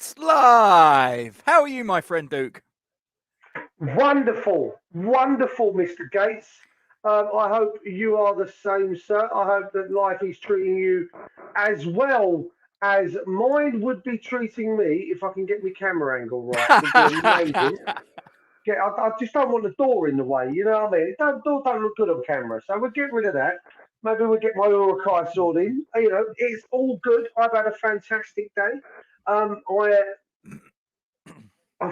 It's live. How are you, my friend Duke? Wonderful, wonderful, Mr. Gates. I hope you are the same, sir. I hope that life is treating you as well as mine would be treating me if I can get my camera angle right. Would be amazing. I just don't want the door in the way. You know what I mean? Door don't look good on camera, so we'll get rid of that. Maybe we'll get my Urukai sword in. You know, it's all good. I've had a fantastic day. I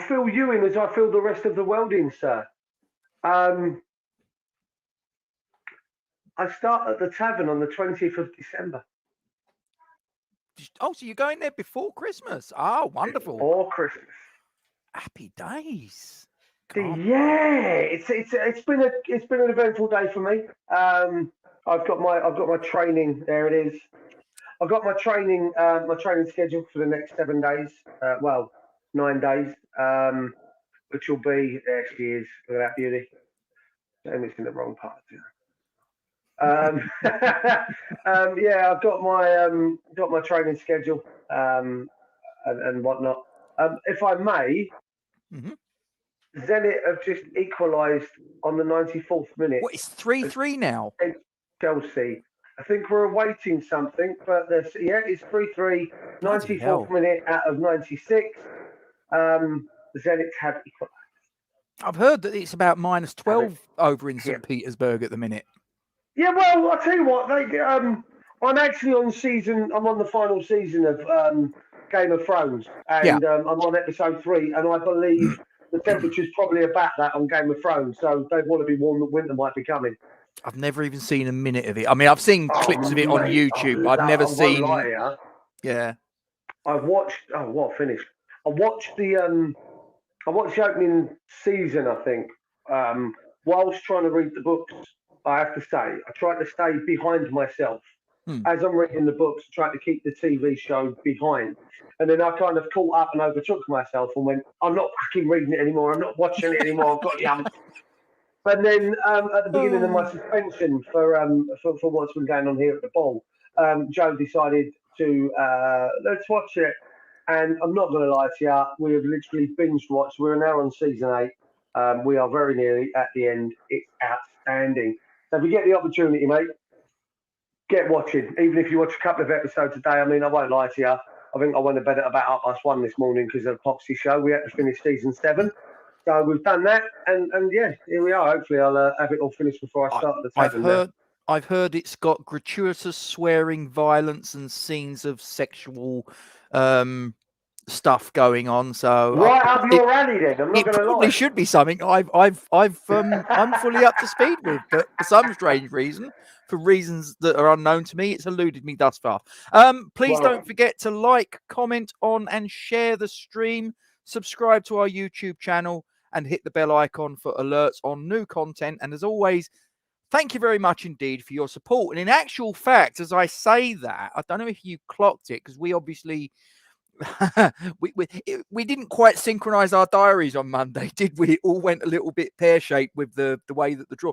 feel you in as I feel the rest of the world in, sir. Um, I start at the tavern on the 20th of December. Oh, so you're going there before Christmas? Oh, wonderful. Before Christmas. Happy days. Yeah, it's been an eventful day for me. I've got my training. There it is. I've got my training scheduled for the next 7 days. 9 days. Which will be there she is. Look at that beauty. And it's in the wrong part. Yeah, I've got my training schedule and whatnot. If I may, Zenit have just equalised on the 94th minute. What, it's 3-3 now? Chelsea. I think we're awaiting something, but it's 3-3, 94th minute out of 96. Zenit have equalised. I've heard that it's about -12 over in St. Petersburg at the minute. Yeah, well, I'll tell you what, I'm actually on the final season of Game of Thrones, and I'm on episode 3, and I believe the temperature's probably about that on Game of Thrones, so they want to be warned that winter might be coming. I've never even seen a minute of it. I mean, I've seen clips of it on YouTube, but I've never seen... Yeah. I've watched... Oh, what, finished? I watched the opening season, I think, whilst trying to read the books. I have to say, I tried to stay behind myself. As I'm reading the books, I tried to keep the TV show behind. And then I kind of caught up and overtook myself and went, I'm not fucking reading it anymore. I'm not watching it anymore. I've got yum. And then at the beginning of my suspension for what's been going on here at the ball, Joe decided to let's watch it. And I'm not going to lie to you, we have literally binge watched. We're now on season 8. We are very nearly at the end. It's outstanding. So if you get the opportunity, mate, get watching. Even if you watch a couple of episodes a day, I mean, I won't lie to you. I think I went to bed at about 1:30 this morning because of the Poxy show. We had to finish season 7. So we've done that. And yeah, here we are. Hopefully I'll have it all finished before I start the tavern. I've heard it's got gratuitous swearing, violence, and scenes of sexual stuff going on. So right up your alley, then. I'm not going to lie. It probably should be something I'm fully up to speed with, but for some strange reason, for reasons that are unknown to me, it's eluded me thus far. Please don't forget to like, comment on, and share the stream. Subscribe to our YouTube channel and hit the bell icon for alerts on new content. And as always, thank you very much indeed for your support. And in actual fact, as I say that, I don't know if you clocked it, because we obviously we didn't quite synchronize our diaries on Monday, did we? It all went a little bit pear-shaped with the way that the draw.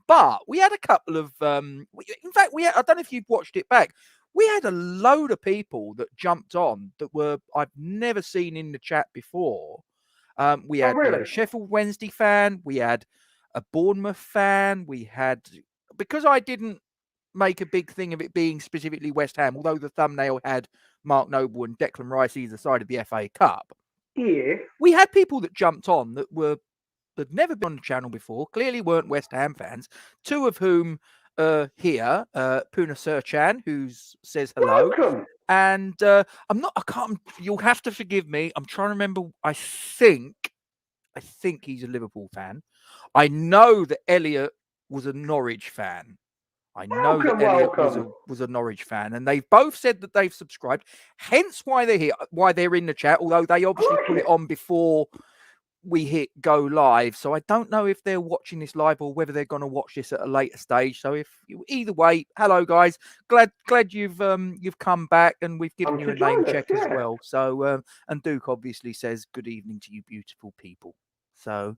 But we had a couple of in fact, I don't know if you've watched it back. We had a load of people that jumped on that I've never seen in the chat before. We had a Sheffield Wednesday fan, we had a Bournemouth fan, we had, because I didn't make a big thing of it being specifically West Ham, although the thumbnail had Mark Noble and Declan Rice either side of the FA Cup. Yeah. We had people that jumped on that never been on the channel before, clearly weren't West Ham fans, 2 of whom here, Puna Surchan, who says hello. Welcome. And you'll have to forgive me. I'm trying to remember. I think he's a Liverpool fan. I know that Elliot was a Norwich fan. I know that Elliot was a Norwich fan, and they've both said that they've subscribed. Hence why they're here, why they're in the chat. Although they obviously put it on before we hit go live, so I don't know if they're watching this live or whether they're going to watch this at a later stage. So either way, hello guys, glad you've come back, and we've given you a name check as well. So and Duke obviously says good evening to you beautiful people. So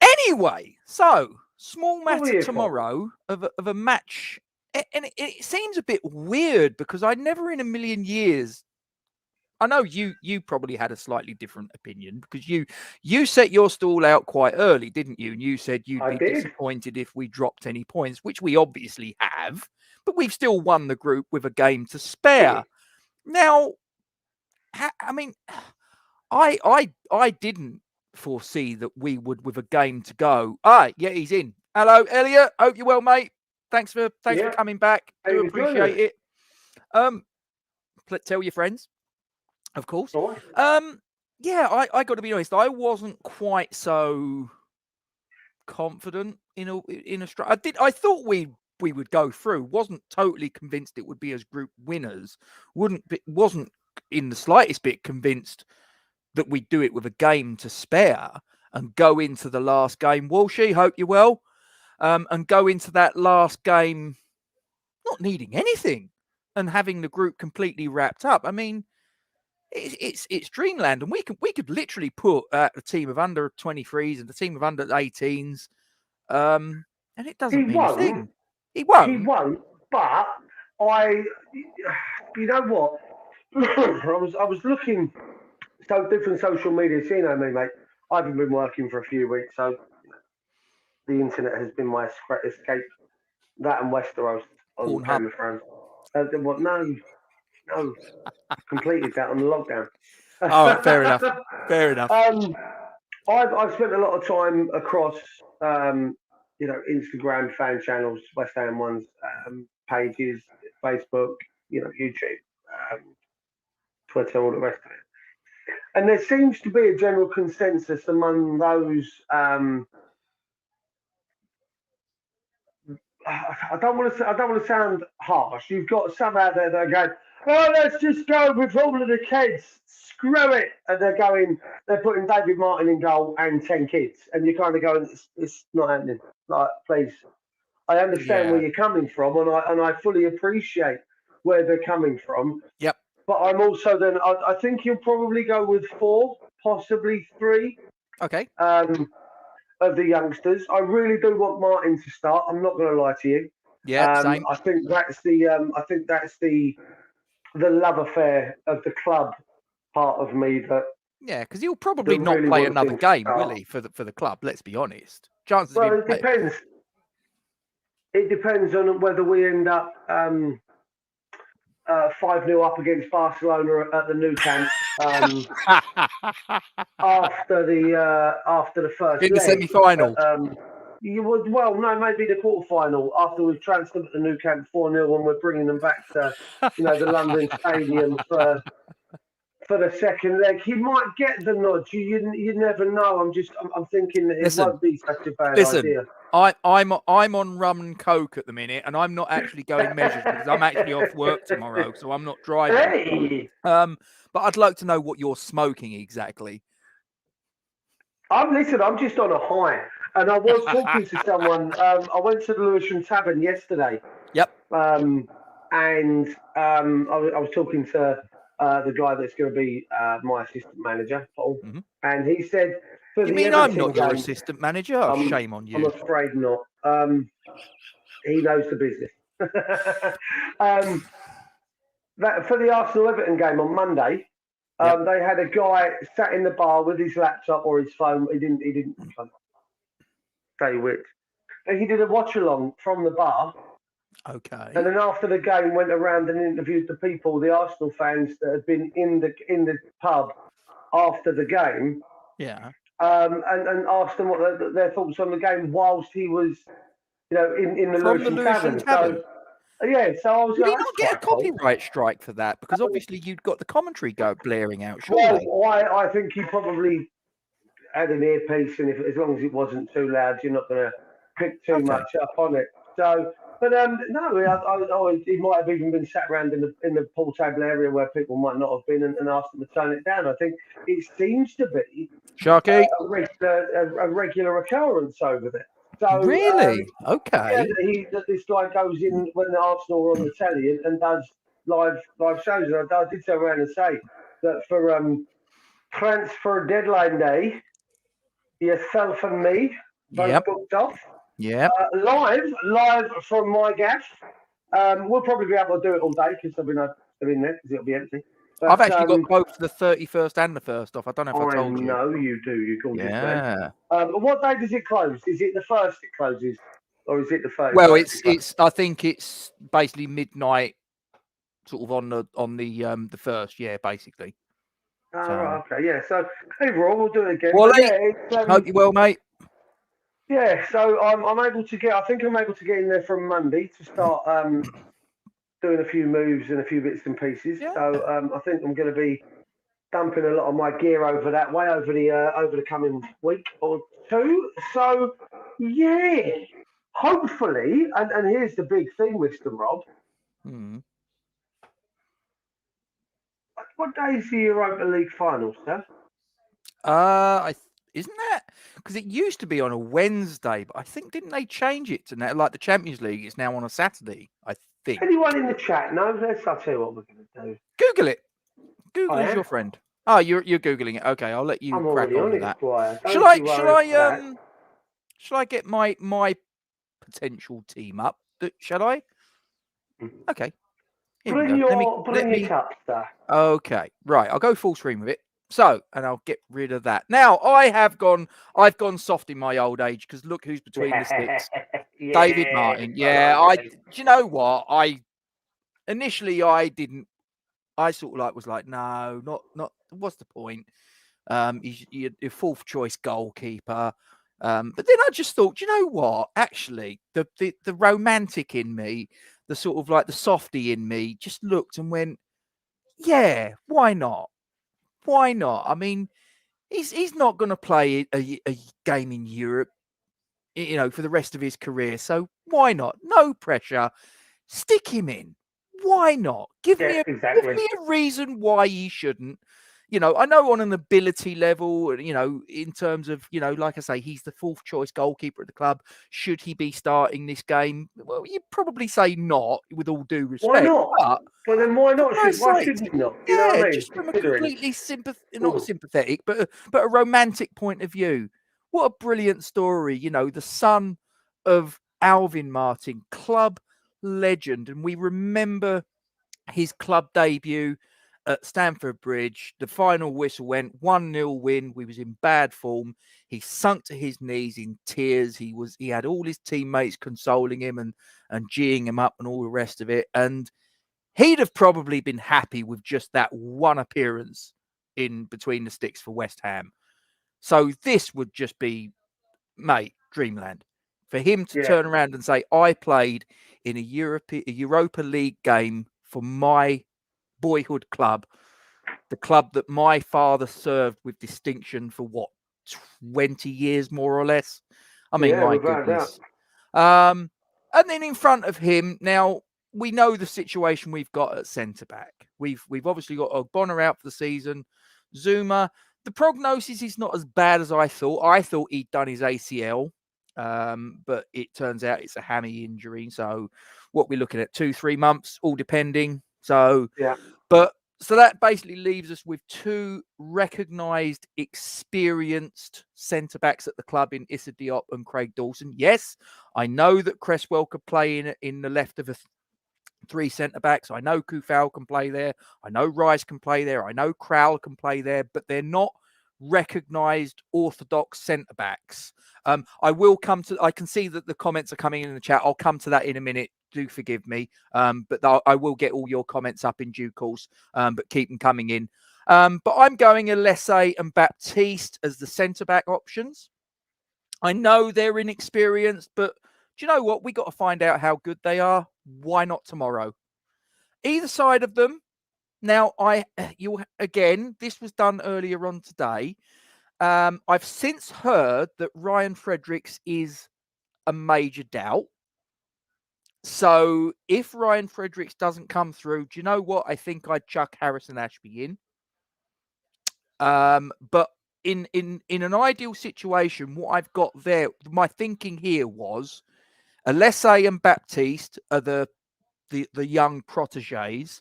anyway, so small matter tomorrow of a match, and it seems a bit weird because I never in a million years I know you probably had a slightly different opinion because you set your stall out quite early, didn't you? And you said you'd I be did. disappointed if we dropped any points, which we obviously have, but we've still won the group with a game to spare. Now, I mean, I didn't foresee that we would, with a game to go. Yeah, he's in. Hello, Elliot. Hope you're well, mate. Thanks for coming back. Do appreciate it. Tell your friends, of course. Yeah, I got to be honest. I wasn't quite so confident in a strike. I thought we would go through. Wasn't totally convinced it would be as group winners. Wasn't in the slightest bit convinced that we'd do it with a game to spare and go into the last game. Walshy, hope you're well. And go into that last game not needing anything and having the group completely wrapped up. I mean, it's dreamland, and we could literally put a team of under 23s and a team of under 18s, and it doesn't mean a thing. He won't. But you know what? I was looking different social media. You know me, mate. I haven't been working for a few weeks, so the internet has been my escape. That and Westeros on Game of Thrones. What? No. Completed that on the lockdown. All right, fair enough. Fair enough. I've spent a lot of time across, Instagram fan channels, West Ham ones, pages, Facebook, YouTube, Twitter, all the rest of it. And there seems to be a general consensus among those. I don't want to sound harsh. You've got some out there that are going, "Oh, let's just go with all of the kids. Screw it!" And they're putting David Martin in goal and 10 kids, and you're kind of going, "It's not happening." Like, please, I understand where you're coming from, and I fully appreciate where they're coming from. Yep. But I'm also I think you'll probably go with 4, possibly 3. Okay. Of the youngsters, I really do want Martin to start. I'm not going to lie to you. Yeah, same. I think that's the love affair of the club part of me that. Yeah, because he'll probably not play another game, will he, for the club? Let's be honest. Chances. Well, it depends. It depends on whether we end up 5-0 up against Barcelona at the Nou Camp after the first in the semi-final. You would maybe the quarterfinal after we've transferred at the Nou Camp 4-0 and we're bringing them back to the London Stadium for the second leg. He might get the nod. You never know. I'm thinking that it won't be such a bad idea. I'm on rum and coke at the minute, and I'm not actually going measures because I'm actually off work tomorrow, so I'm not driving. Hey. But I'd like to know what you're smoking exactly. I'm just on a high, and I was talking to someone. I went to the Lewisham Tavern yesterday. Yep. And I was talking to the guy that's going to be my assistant manager, Paul, and he said. You mean I'm not your assistant manager? Oh, shame on you. I'm afraid not. He knows the business. That for the Arsenal-Everton game on Monday, they had a guy sat in the bar with his laptop or his phone. He didn't say which. He did a watch-along from the bar. Okay. And then after the game, went around and interviewed the people, the Arsenal fans that had been in the pub after the game. Yeah. And asked them what their thoughts on the game whilst he was, in the Lewisham Tavern. So I was. Did he not get a copyright strike for that? Because obviously you'd got the commentary blaring out. Surely. Well, I think he probably had an earpiece, and as long as it wasn't too loud, you're not going to pick too much up on it. So, but no, he might have even been sat around in the pool table area where people might not have been, and asked them to tone it down. I think it seems to be Sharky a regular occurrence over there. So really, okay. Yeah, this guy goes in when the Arsenal are on the telly and does live shows. And I did turn around and say that for transfer deadline day, yourself and me both booked off. Yeah. Live from my gaff. We'll probably be able to do it all day because there'll be no in there because it'll be empty. But, I've actually got both the 31st and the 1st off. I don't know if I I told you. know you do, you gorgeous man. Yeah. What day does it close? Is it the 1st it closes? Or is it the 31st? Well, it's. I think it's basically midnight, sort of on the 1st. Yeah, basically. Oh, So, right, okay, yeah. So overall, we'll do it again. well, But yeah, hope you well, mate. yeah. So I'm able to get. I think I'm able to get in there from Monday to start doing a few moves and a few bits and pieces. Yeah. So I think I'm going to be dumping a lot of my gear over that way over the coming week or two. So yeah, hopefully, and here's the big thing, Mr. Rob. Hmm. What day is the Europa League final, sir? Isn't that because it used to be on a Wednesday, but I think didn't they change it to now? Like the Champions League, it's now on a Saturday. I think. Anyone in the chat knows? I'll tell you what we're going to do. Google it. Google I is am. your friend. Oh, you're googling it. Okay, I'll let you I'm crack already on on with it, that. Squire. Shall I get my potential team up? Shall I? Okay. Here we go. Bring your cup, sir. Okay, right. I'll go full screen with it. So, and I'll get rid of that. Now, I've gone soft in my old age because look who's between the sticks. Yeah, David Martin. Yeah, do you know what? Initially I didn't. I sort of was like, no, not. What's the point? He's your 4th choice goalkeeper. But then I just thought, do you know what? Actually, the romantic in me, the sort of like the softy in me, just looked and went, yeah, why not? Why not? I mean, he's not going to play a game in Europe, for the rest of his career. So why not? No pressure. Stick him in. Why not? Give me a reason why he shouldn't. I know on an ability level, in terms of, like I say, he's the 4th choice goalkeeper at the club. Should he be starting this game? Well, you'd probably say not, with all due respect. Why not? But then why not? Why shouldn't he not? You know what I mean? Just from a completely not sympathetic, but a romantic point of view. What a brilliant story. The son of Alvin Martin, club legend. And we remember his club debut at Stamford Bridge. The final whistle went 1-0 win. We was in bad form. He sunk to his knees in tears. He had all his teammates consoling him and geeing him up and all the rest of it. And he'd have probably been happy with just that one appearance in between the sticks for West Ham. So this would just be, mate, dreamland. For him to turn around and say, I played in a Europa League game for my boyhood club, the club that my father served with distinction for 20 years, more or less. I mean, my goodness. And then in front of him, now we know the situation we've got at centre back. We've obviously got Ogbonna out for the season. Zuma, the prognosis is not as bad as I thought. I thought he'd done his ACL. But it turns out it's a hammy injury. So what we're looking at, 2-3 months, all depending. So, so that basically leaves us with 2 recognised, experienced centre-backs at the club in Issa Diop and Craig Dawson. Yes, I know that Cresswell could play in the left of 3 centre-backs. I know Kufal can play there. I know Rice can play there. I know Crowell can play there, but they're not recognised orthodox centre-backs. I can see that the comments are coming in the chat. I'll come to that in a minute. Do forgive me. But I will get all your comments up in due course. But keep them coming in. But I'm going Alese and Baptiste as the centre-back options. I know they're inexperienced, but do you know what? We got to find out how good they are. Why not tomorrow? Either side of them. Now, this was done earlier on today. I've since heard that Ryan Fredericks is a major doubt. So if Ryan Fredericks doesn't come through, do you know what? I think I'd chuck Harrison Ashby in. But in an ideal situation, what I've got there, my thinking here was Alese and Baptiste are the young proteges.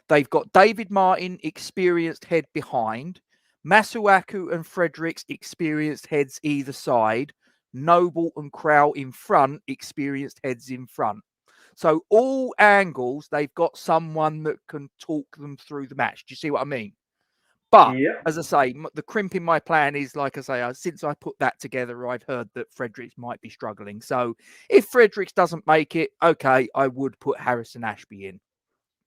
They've got David Martin, experienced head behind. Masuaku and Fredericks, experienced heads either side. Noble and Crowell in front, experienced heads in front. So all angles, they've got someone that can talk them through the match. Do you see what I mean? But Yeah. as I say, the crimp in my plan is, like I say, since I put that together, I've heard that Fredericks might be struggling. So if Fredericks doesn't make it, okay, I would put Harrison Ashby in.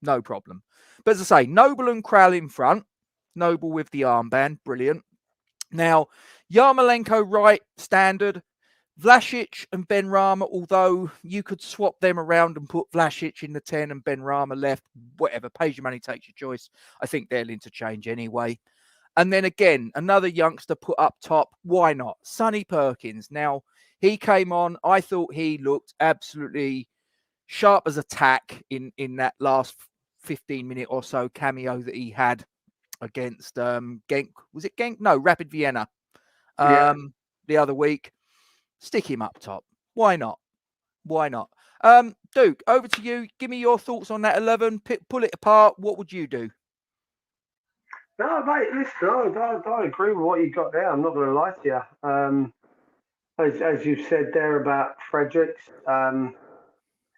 No problem. But as I say, Noble and Kral in front. Noble with the armband. Brilliant. Now, Yarmolenko right, standard. Vlasic and Benrahma, although you could swap them around and put Vlasic in the 10 and Benrahma left, whatever, pays your money, takes your choice. I think they'll interchange anyway. And then again, another youngster put up top. Why not? Sonny Perkins. Now, he came on. I thought he looked absolutely sharp as a tack in that last 15-minute or so cameo that he had against Genk. Was it Genk? No, Rapid Vienna the other week. Stick him up top. Why not? Why not? Duke, over to you. Give me your thoughts on that 11. Pull it apart. What would you do? No, mate, listen, I agree with what you got there. I'm not going to lie to you. As you've said there about Fredericks,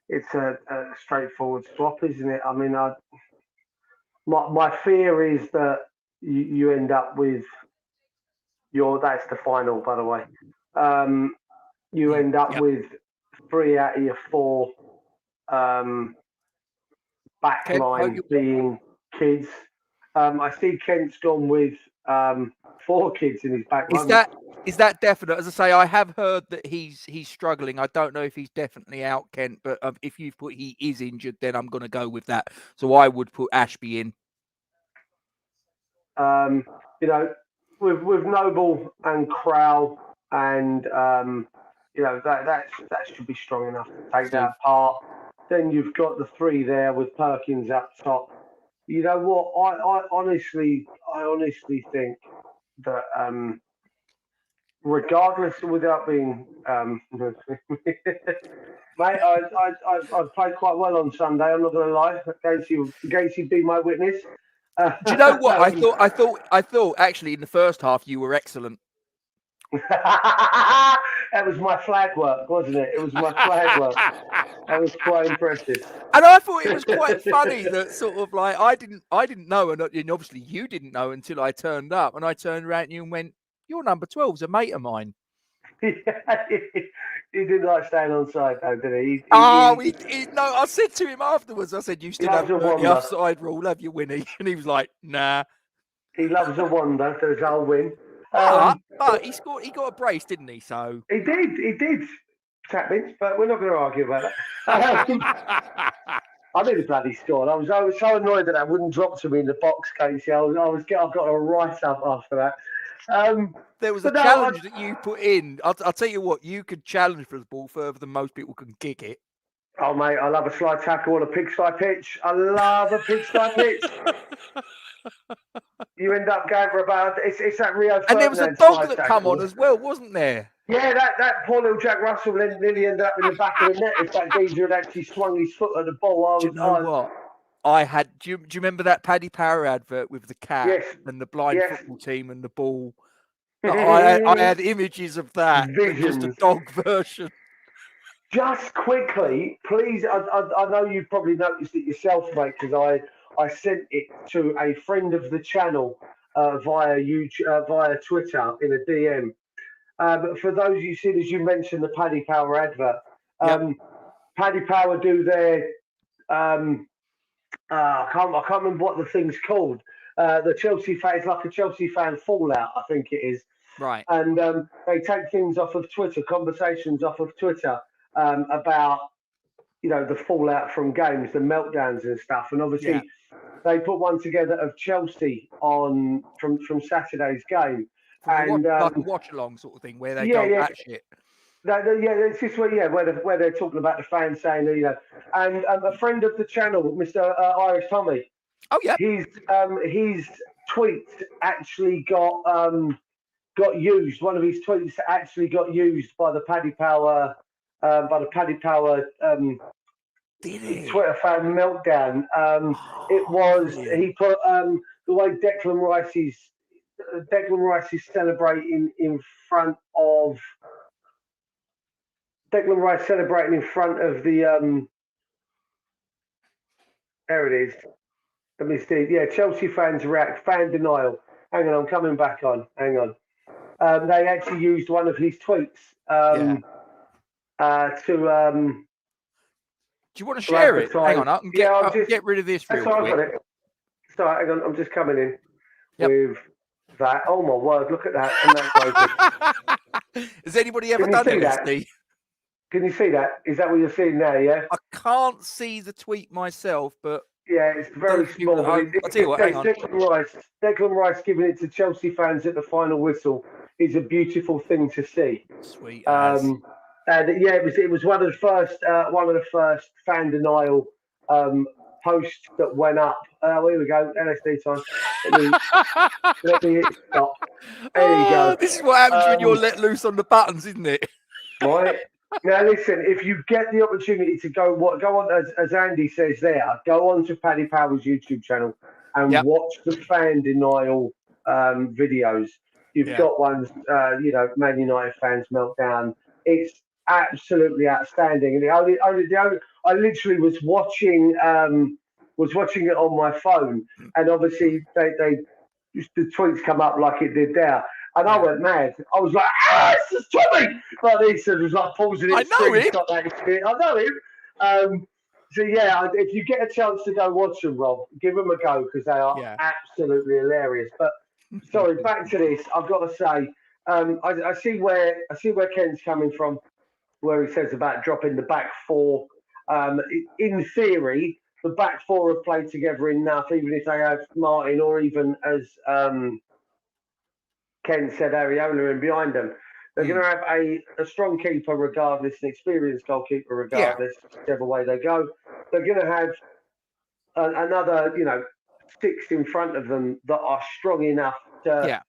it's a straightforward swap, isn't it? I mean, my fear is that you end up with that's the final, by the way. You end up with 3 out of your 4 backline being kids. I see Kent's gone with 4 kids in his backline. Is that definite? As I say, I have heard that he's struggling. I don't know if he's definitely out, Kent, but if you've put he is injured, then I'm going to go with that. So I would put Ashby in. You know, with Noble and Kral and you know that should be strong enough to take that apart. Then you've got the 3 there with Perkins up top. You know what? I honestly think that regardless, without being mate, I played quite well on Sunday. I'm not going to lie. Gacy be my witness. Do you know what? I thought actually in the first half you were excellent. That was my flag work, wasn't it? It was my flag work. That was quite impressive. And I thought it was quite funny that sort of like I didn't know, and obviously you didn't know until I turned up, and I turned around to you and went, "Your number 12's a mate of mine." He didn't like staying on side, though, did he? No, I said to him afterwards, I said, "You still have the offside rule, have you, Winnie?" And he was like, "Nah." He loves a wonder, so I'll win. But he got a brace, didn't he? So he did. Tapins, but we're not going to argue about that. I nearly bloody scored. I was so annoyed that wouldn't drop to me in the box, Casey. I got a write up after that. There was a challenge that you put in. I'll tell you what, you could challenge for the ball further than most people can kick it. Oh, mate, I love a slide tackle on a pigsty pitch. I love a pigsty pitch. You end up going for about it's that Rio Ferdinand. And there was a dog that come on as well, wasn't there? Yeah, that poor little Jack Russell nearly ended up in the back of the net if that geezer had actually swung his foot at the ball. Do you know what? I had. Do you remember that Paddy Power advert with the cat and the blind football team and the ball? I had images of that. Just a dog version. Just quickly, please. I know you probably noticed it yourself, mate, because I sent it to a friend of the channel via YouTube, via Twitter in a DM. But for those you see, as you mentioned, the Paddy Power advert, Paddy Power do their I can't remember what the thing's called. The Chelsea fan, it's like a Chelsea fan fallout, I think it is. Right. And they take things off of Twitter, conversations off of Twitter about the fallout from games, the meltdowns and stuff. And obviously they put one together of Chelsea from Saturday's game. And like a watch along sort of thing where they go batshit. It's just where they're talking about the fans saying and a friend of the channel, Mr. Irish Tommy. Oh yeah. His tweets actually got used. One of his tweets actually got used by the Paddy Power Twitter fan meltdown. It was he put the way Declan Rice is celebrating in front of. Declan Rice celebrating in front of the There it is. Let me see. Yeah, Chelsea fans react. Fan denial. Hang on, I'm coming back on. Hang on. They actually used one of his tweets Yeah. to Do you want to share it? Hang advertise. on, I can Yeah, get rid of this That's real all, I've got quick. it. So hang on, I'm just coming in Yep. with that. Oh my word! Look at that. And that's open. Has anybody ever Can you done see that? LSD? Can you see that? Is that what you're seeing there? Yeah. I can't see the tweet myself, but Yeah, it's very those people small. at But home, I'll tell you what, hang on. Declan Rice giving it to Chelsea fans at the final whistle is a beautiful thing to see. Sweet as. And yeah, it was one of the first fan denial posts that went up. Here we go, LSD time. Let me hit stop. There you go. This is what happens when you're let loose on the buttons, isn't it? Right. Now listen, if you get the opportunity to go on, as Andy says there, go on to Paddy Power's YouTube channel and watch the fan denial videos. You've got ones, Man United fans meltdown. It's absolutely outstanding. And I literally was watching it on my phone, and obviously the tweets come up like it did there. And I went mad. I was like, this is Tommy! Like this, and was like pausing it. I know him. I know him. So yeah, if you get a chance to go watch them, Rob, give them a go because they are absolutely hilarious. But sorry, back to this. I've got to say, I see where Ken's coming from, where he says about dropping the back four. In theory, the back four have played together enough, even if they have Martin or even as Ken said, Ariola in behind them. They're going to have a strong keeper regardless, an experienced goalkeeper regardless, whichever way they go. They're going to have another, six in front of them that are strong enough to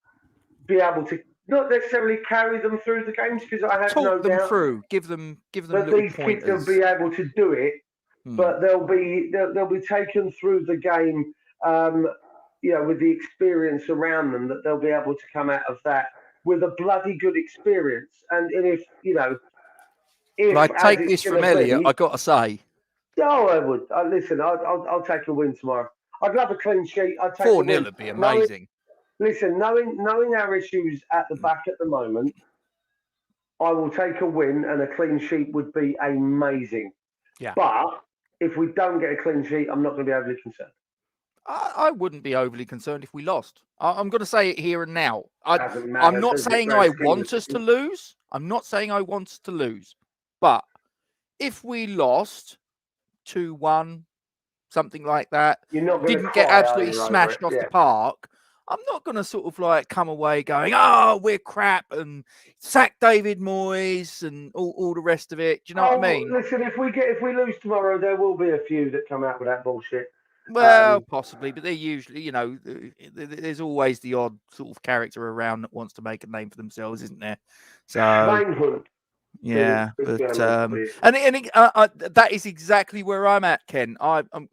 be able to not necessarily carry them through the games, because I have no doubt through, give them that little these pointers. kids will be able to do it, but they'll be taken through the game. With the experience around them, that they'll be able to come out of that with a bloody good experience. And if I take this from Elliot, I got to say. Oh, I would. Listen, I'll take a win tomorrow. I'd love a clean sheet. I'd take 4-0 would be amazing. Knowing our issues at the back at the moment, I will take a win, and a clean sheet would be amazing. Yeah. But if we don't get a clean sheet, I'm not going to be overly concerned. I wouldn't be overly concerned if we lost. I'm going to say it here and now. I'm not saying I want us to lose. I'm not saying I want us to lose. But if we lost 2-1, something like that, didn't get absolutely smashed off the park, I'm not going to sort of like come away going, oh, we're crap and sack David Moyes and all the rest of it. Do you know what I mean? Listen, if we lose tomorrow, there will be a few that come out with that bullshit. Well, possibly, but they're usually, there's always the odd sort of character around that wants to make a name for themselves, isn't there? So, yeah, but that is exactly where I'm at, Ken. I don't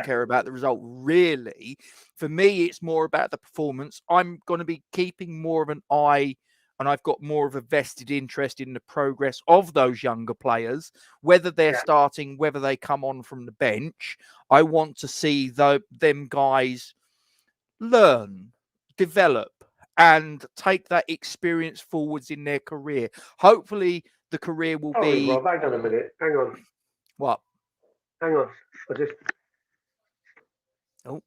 care about the result really. For me, it's more about the performance. I'm going to be keeping more of an eye, and I've got more of a vested interest in the progress of those younger players, whether they're starting, whether they come on from the bench. I want to see them guys learn, develop, and take that experience forwards in their career. Hopefully, the career will be... Rob, hang on a minute. Hang on. What? Hang on. Oh.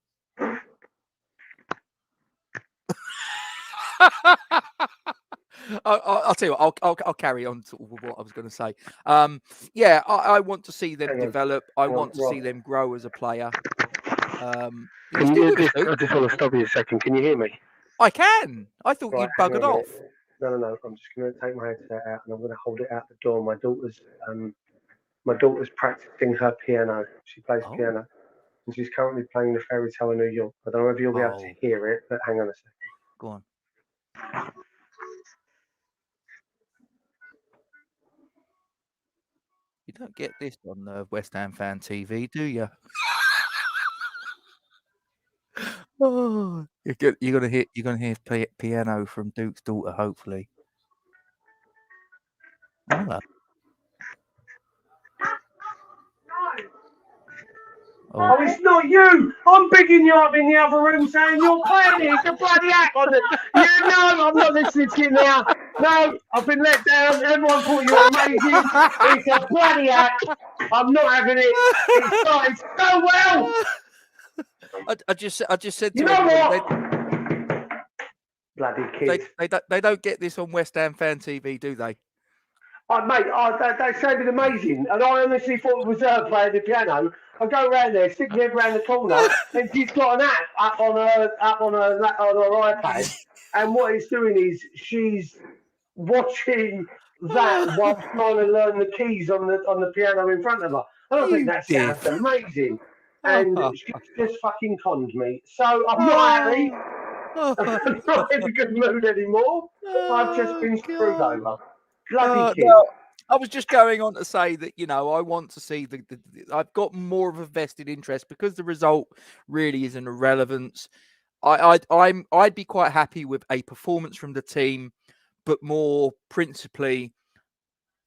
I'll tell you what, I'll carry on to what I was going to say. I want to see them develop. I want to see them grow as a player. I just want to stop you a second. Can you hear me? I can. I thought you'd buggered off. No. I'm just going to take my headset out and I'm going to hold it out the door. My daughter's practicing her piano. She plays piano. And she's currently playing the Fairy Tale in New York. I don't know if you'll be able to hear it, but hang on a second. Go on. You don't get this on West Ham Fan TV, do you? Oh, you're gonna hear piano from Duke's daughter, hopefully. Hello. Oh, it's not you. I'm bigging you up in the other room saying you're playing it. It's a bloody act on it. You know I'm not listening to you now. No, I've been let down. Everyone thought you were amazing. It's a bloody act. I'm not having it. It started so well. I just said You to know everyone, what? Bloody kids. they don't get this on West Ham Fan TV, do they? Mate, they sounded amazing, and I honestly thought it was her playing the piano. I go around there, stick my head round the corner, and she's got an app on her iPad, and what it's doing is she's watching that whilst trying to learn the keys on the piano in front of her. And I think that sounds amazing. And she's just fucking conned me. So I'm not happy. I'm not in a good mood anymore. I've just been screwed over. Bloody kid. No, I was just going on to say that, I want to see I've got more of a vested interest because the result really is an irrelevance. I'd be quite happy with a performance from the team, but more principally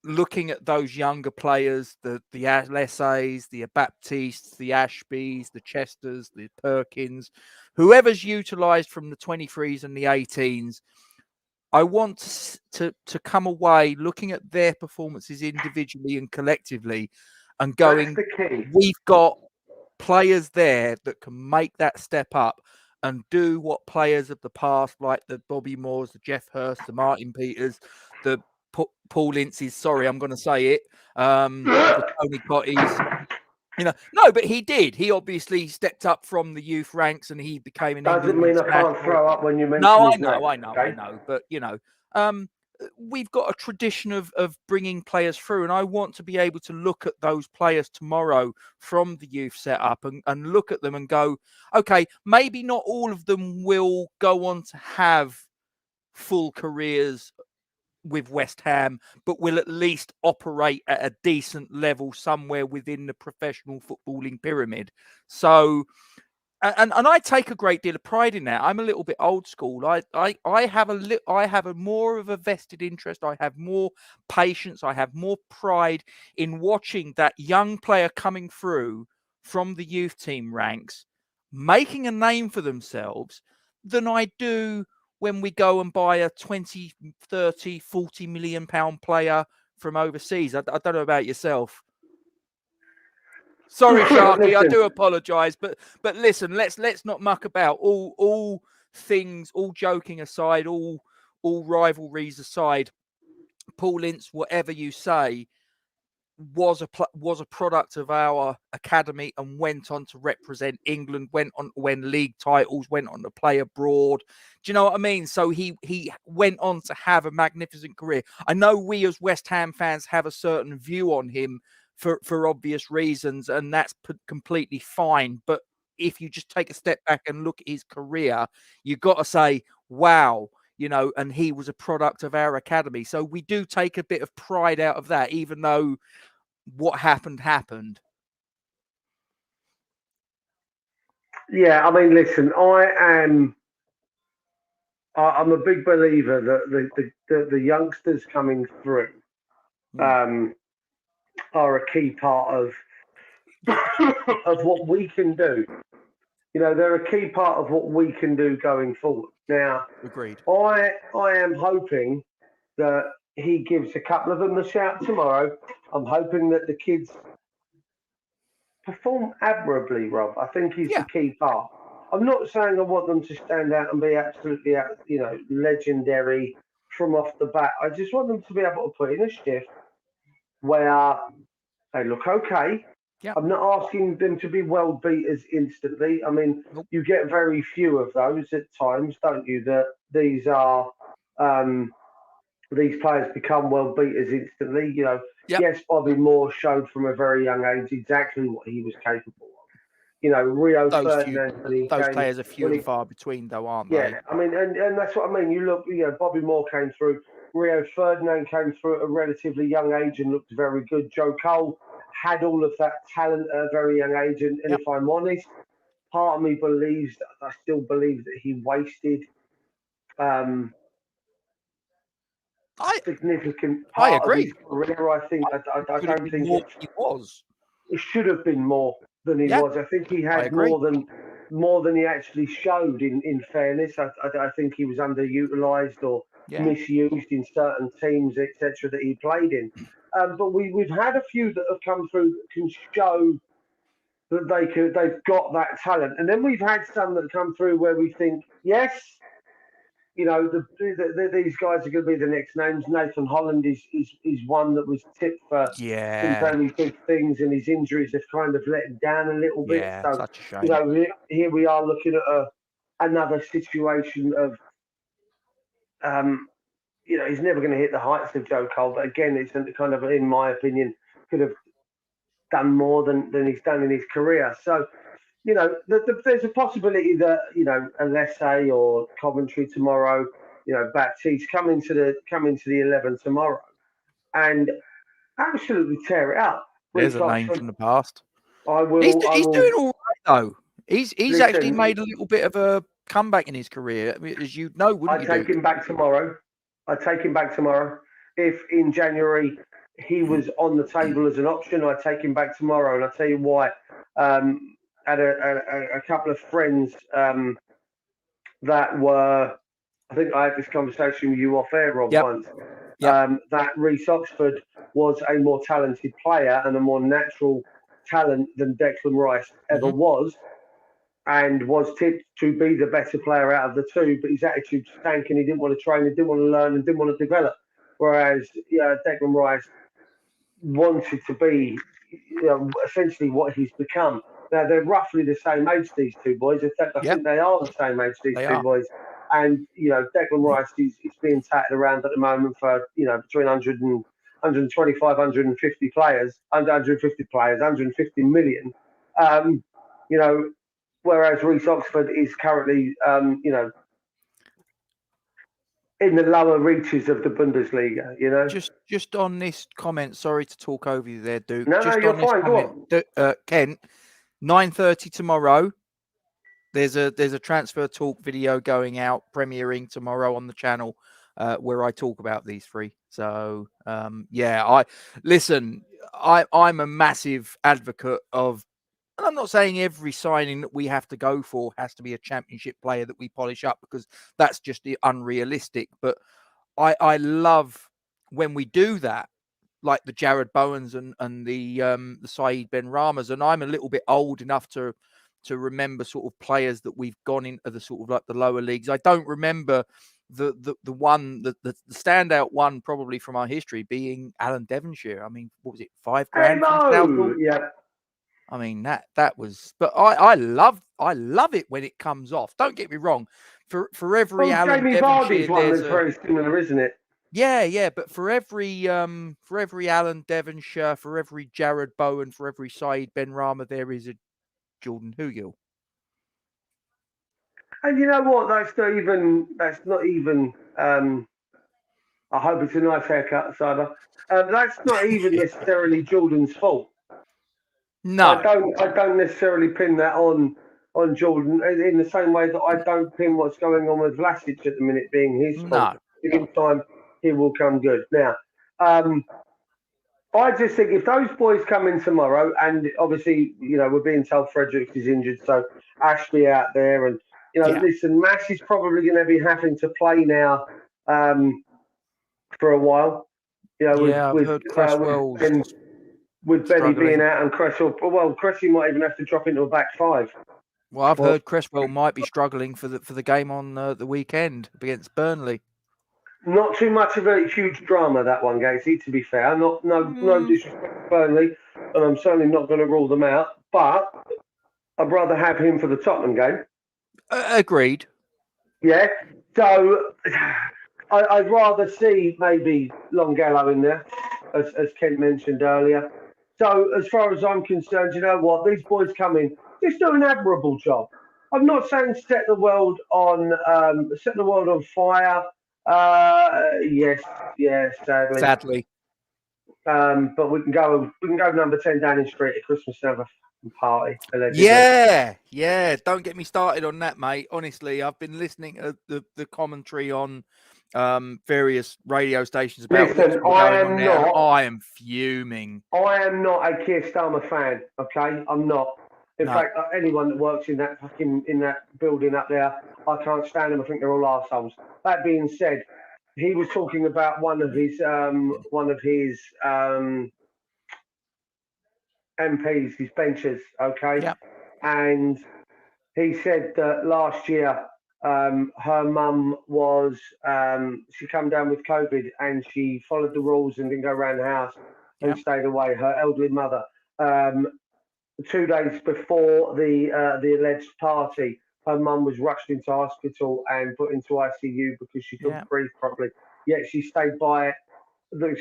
looking at those younger players, the Alessis, the Baptistes, the Ashbys, the Chesters, the Perkins, whoever's utilised from the 23s and the 18s. I want to come away looking at their performances individually and collectively and going, we've got players there that can make that step up and do what players of the past, like the Bobby Moores, the Jeff Hurst, the Martin Peters, the Paul Ince's, sorry, I'm going to say it, the Tony Cotties. No, but he did. He obviously stepped up from the youth ranks and he became an Doesn't mean I can't throw up when you mention No, his I name, know. But, we've got a tradition of bringing players through, and I want to be able to look at those players tomorrow from the youth setup and look at them and go, okay, maybe not all of them will go on to have full careers with West Ham, but will at least operate at a decent level somewhere within the professional footballing pyramid. So, and I take a great deal of pride in that. I'm a little bit old school. I have a more of a vested interest. I have more patience. I have more pride in watching that young player coming through from the youth team ranks, making a name for themselves, than I do when we go and buy a 20, 30, 40 million pound player from overseas. I don't know about yourself. Sorry, Sharky, I do apologise, but listen, let's not muck about. All things, all joking aside, all rivalries aside, Paul Ince, whatever you say, was a product of our academy and went on to represent England, went on to win league titles, went on to play abroad. Do you know what I mean? So he went on to have a magnificent career. I know we as West Ham fans have a certain view on him for obvious reasons, and that's completely fine. But if you just take a step back and look at his career, you've got to say, wow, and he was a product of our academy. So we do take a bit of pride out of that, even though what happened. Yeah, I mean, listen, I'm a big believer that the youngsters coming through are a key part of what we can do. They're a key part of what we can do going forward. Now, agreed. I am hoping that he gives a couple of them a shout tomorrow. I'm hoping that the kids perform admirably, Rob. I think he's the key part. I'm not saying I want them to stand out and be absolutely, legendary from off the bat. I just want them to be able to put in a shift where they look okay. Yep. I'm not asking them to be world beaters instantly. I mean, you get very few of those at times, don't you? That these players become world beaters instantly. Yes, Bobby Moore showed from a very young age exactly what he was capable of. Rio Ferdinand. Those players are few and far between, though, aren't they? Yeah, I mean, and that's what I mean. You look, Bobby Moore came through. Rio Ferdinand came through at a relatively young age and looked very good. Joe Cole had all of that talent at a very young age. And if I'm honest, part of me believes, I still believe that he wasted significant part of his career. I think I don't think he was. It should have been more. than he was. I think he I had agree. more than he actually showed. In fairness, I think he was underutilized or misused in certain teams, etc., that he played in. But we've had a few that have come through that can show that they've got that talent, and then we've had some that come through where we think, yes, these guys are going to be the next names. Nathan Holland is one that was tipped for some very big things, and his injuries have kind of let him down a little bit. Yeah, So, such a shame. here we are looking at another situation of, he's never going to hit the heights of Joe Cole, but again, it's kind of, in my opinion, could have done more than he's done in his career. So, there's a possibility that, Alessi or Coventry tomorrow, Baptiste come into the 11 tomorrow and absolutely tear it up. There's Reece a name Oxford, from the past. I He's will doing all right though. He's actually listen. made a little bit of a comeback in his career, as you know, wouldn't you? I take him back tomorrow. If in January he was on the table as an option, I take him back tomorrow, and I'll tell you why. Had a couple of friends that were, I think I had this conversation with you off air, Rob, once. That Reece Oxford was a more talented player and a more natural talent than Declan Rice ever was, and was tipped to be the better player out of the two, but his attitude stank and he didn't want to train, he didn't want to learn, and didn't want to develop. Whereas Declan Rice wanted to be essentially what he's become. Now, they're roughly the same age, these two boys. In fact, I think they are the same age, these two boys. And, Declan Rice is being tatted around at the moment for, between 100 and 125, 150 players, 150 million. Whereas Reece Oxford is currently, in the lower reaches of the Bundesliga, Just on this comment, sorry to talk over you there, Duke. No, just you're on this fine. Comment, Go on. Kent, 9:30 tomorrow. There's a transfer talk video going out, premiering tomorrow on the channel, where I talk about these three. So I'm a massive advocate of. And I'm not saying every signing that we have to go for has to be a championship player that we polish up, because that's just unrealistic. But I love when we do that, like the Jared Bowens and the Saeed Ben Rahmas. And I'm a little bit old enough to remember sort of players that we've gone into the sort of like the lower leagues. I don't remember the standout one probably from our history being Alan Devonshire. I mean, what was it, £5,000 from Southall? Yeah. I mean, that was, but I love it when it comes off. Don't get me wrong. For every Alan Jamie Devonshire, Vardy's one there's that's very similar, isn't it? Yeah. But for every Alan Devonshire, for every Jared Bowen, for every Saeed Ben Rahma, there is a Jordan Hugill. And you know what? That's not even. I hope it's a nice haircut, Cyber. That's not even necessarily Jordan's fault. No, I don't necessarily pin that on Jordan in the same way that I don't pin what's going on with Vlasic at the minute being his fault. In time, he will come good. Now, I just think if those boys come in tomorrow, and obviously, we're being told Fredericks is injured, so Ashby out there, and listen, Mash is probably going to be having to play now for a while. I've heard Cresswell with Benny being out and Cresswell. Well, Cressy might even have to drop into a back five. Well, I've heard Cresswell might be struggling for the game on the weekend against Burnley. Not too much of a huge drama, that one, Gatesy, to be fair. No disrespect to Burnley, and I'm certainly not going to rule them out, but I'd rather have him for the Tottenham game. Agreed. Yeah, so I'd rather see maybe Longello in there, as Kent mentioned earlier. So as far as I'm concerned, you know what? These boys come in, just do an admirable job. I'm not saying set the world on fire. Yes, sadly. But we can go number 10 Downing Street at Christmas and have a party. Allegedly. Yeah. Don't get me started on that, mate. Honestly, I've been listening to the commentary on various radio stations about what's going on there. I am fuming. I am not a Keir Starmer fan. Okay, I'm not. In fact, anyone that works in that building up there, I can't stand them. I think they're all arseholes. That being said, he was talking about one of his MPs, his benchers, okay, Yeah. and he said that last year her mum was she come down with COVID and she followed the rules and didn't go around the house and stayed away. Her elderly mother. 2 days before the alleged party, her mum was rushed into hospital and put into ICU because she couldn't breathe properly. Yet she stayed by it.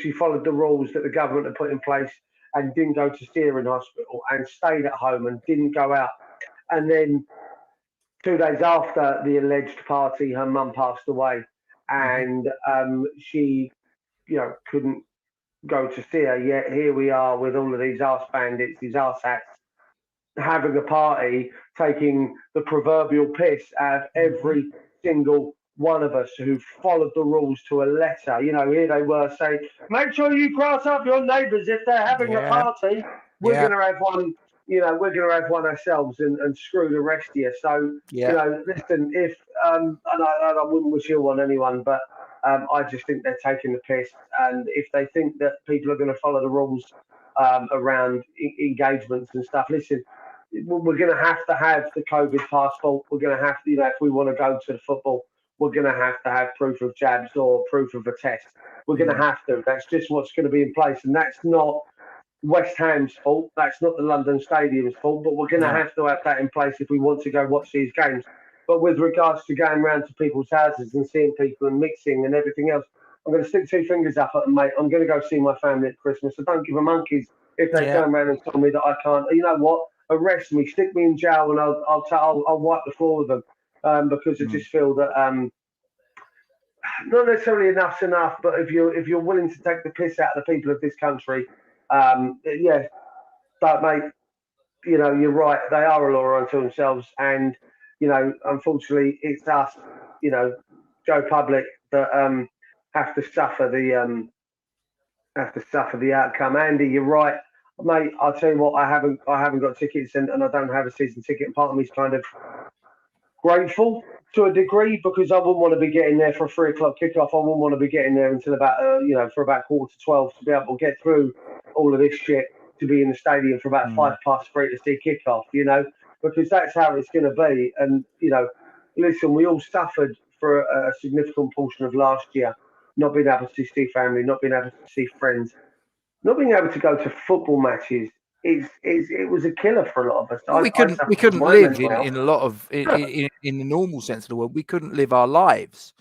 She followed the rules that the government had put in place and didn't go to see her in hospital and stayed at home and didn't go out. And then 2 days after the alleged party, her mum passed away, and she, couldn't go to see her. Yet here we are with all of these arse bandits, these arse hats, having a party, taking the proverbial piss out of every single one of us who followed the rules to a letter. Here they were saying, make sure you grass up your neighbours if they're having a party. We're going to have one. We're going to have one ourselves and screw the rest of you. So, listen, if and I wouldn't wish ill on anyone, but I just think they're taking the piss. And if they think that people are going to follow the rules around engagements and stuff, listen, we're going to have the COVID passport. We're going to have to, if we want to go to the football, we're going to have proof of jabs or proof of a test. We're going to have to. That's just what's going to be in place. And that's not West Ham's fault. That's not the London Stadium's fault. But we're going to have that in place if we want to go watch these games. But with regards to going round to people's houses and seeing people and mixing and everything else, I'm going to stick two fingers up at them, mate. I'm going to go see my family at Christmas. I don't give a monkeys if they turn around and tell me that I can't. You know what? Arrest me, stick me in jail, and I'll wipe the floor with them because I just feel that not necessarily enough's enough. But if you're willing to take the piss out of the people of this country, but mate, you're right. They are a law unto themselves, and unfortunately, it's us, Joe Public, that have to suffer the outcome. Andy, you're right. Mate, I'll tell you what, I haven't got tickets and I don't have a season ticket. And part of me is kind of grateful to a degree because I wouldn't want to be getting there for a 3:00 kickoff. I wouldn't want to be getting there until about for about 11:45 to be able to get through all of this shit to be in the stadium for about 3:05 to see kickoff. Because that's how it's going to be. And listen, we all suffered for a significant portion of last year, not being able to see family, not being able to see friends. Not being able to go to football matches it was a killer for a lot of us. We couldn't live in a lot of in the normal sense of the word. We couldn't live our lives.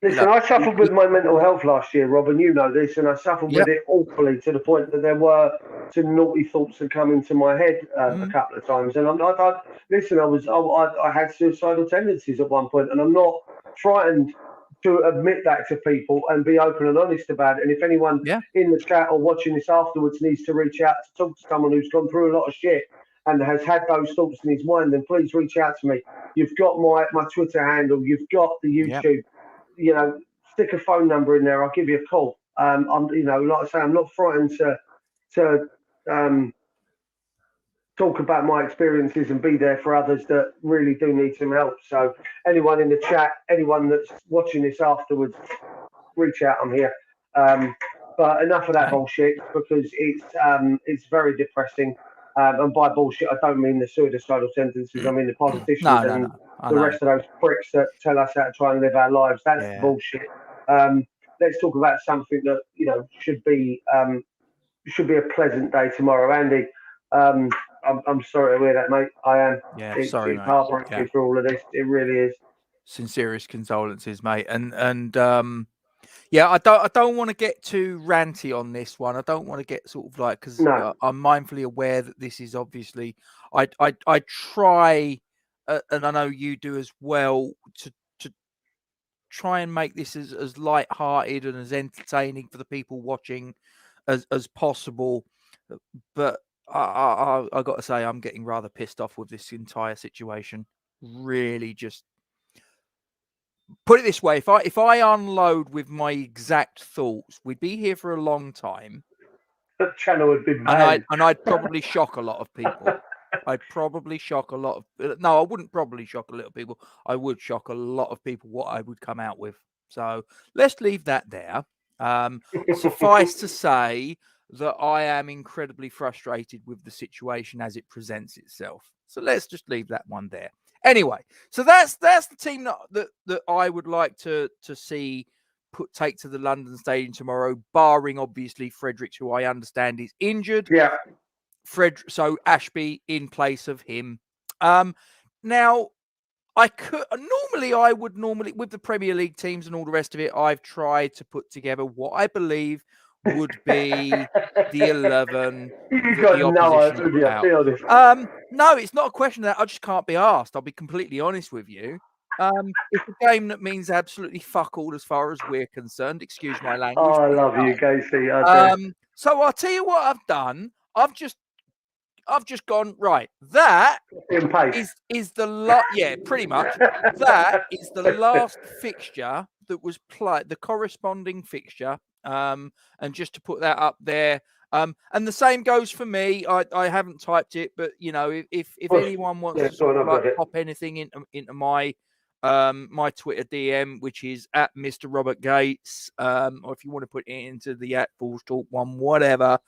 Listen, I suffered with my mental health last year, Rob, and you know this, and I suffered with it awfully to the point that there were some naughty thoughts that come into my head a couple of times. And I had suicidal tendencies at one point, and I'm not frightened to admit that to people and be open and honest about it. And if anyone in the chat or watching this afterwards needs to reach out to talk to someone who's gone through a lot of shit and has had those thoughts in his mind, then please reach out to me. You've got my Twitter handle, you've got the YouTube. Stick a phone number in there. I'll give you a call. I'm, like I say, I'm not frightened to talk about my experiences and be there for others that really do need some help. So anyone in the chat, anyone that's watching this afterwards, reach out. I'm here. But enough of that bullshit because it's very depressing. And by bullshit, I don't mean the suicidal sentences. I mean the politicians and the rest of those pricks that tell us how to try and live our lives. That's bullshit. Let's talk about something that should be a pleasant day tomorrow. Andy, I'm sorry to hear that, mate. I am. It's heartbreaking for all of this. It really is. Sincerest condolences, mate. And I don't want to get too ranty on this one. I don't want to get sort of like because I'm mindfully aware that this is obviously I try and I know you do as well to try and make this as light-hearted and as entertaining for the people watching as possible. But I got to say, I'm getting rather pissed off with this entire situation. Really, just put it this way: if I unload with my exact thoughts, we'd be here for a long time. The channel would be banned. And I'd probably shock a lot of people. I'd probably shock a lot of. No, I wouldn't probably shock a little people. I would shock a lot of people what I would come out with. So let's leave that there. Suffice to say that I am incredibly frustrated with the situation as it presents itself. So let's just leave that one there. Anyway, so that's the team that I would like to see take to the London Stadium tomorrow, barring obviously Fredericks, who I understand is injured. Yeah. So Ashby in place of him. Now I would normally with the Premier League teams and all the rest of it, I've tried to put together what I believe would be the 11. You got no idea. No, it's not a question of that. I just can't be asked. I'll be completely honest with you. It's a game that means absolutely fuck all as far as we're concerned. Excuse my language. Oh, I love you, Casey. So I'll tell you what I've done. I've just gone right. That is the yeah, pretty much. That is the last fixture that was played, the corresponding fixture. And just to put that up there. And the same goes for me. I haven't typed it, but you know, if anyone wants to sort of pop anything into my my Twitter DM, which is at Mr. Robert Gates, or if you want to put it into the at Balls Talk one, whatever.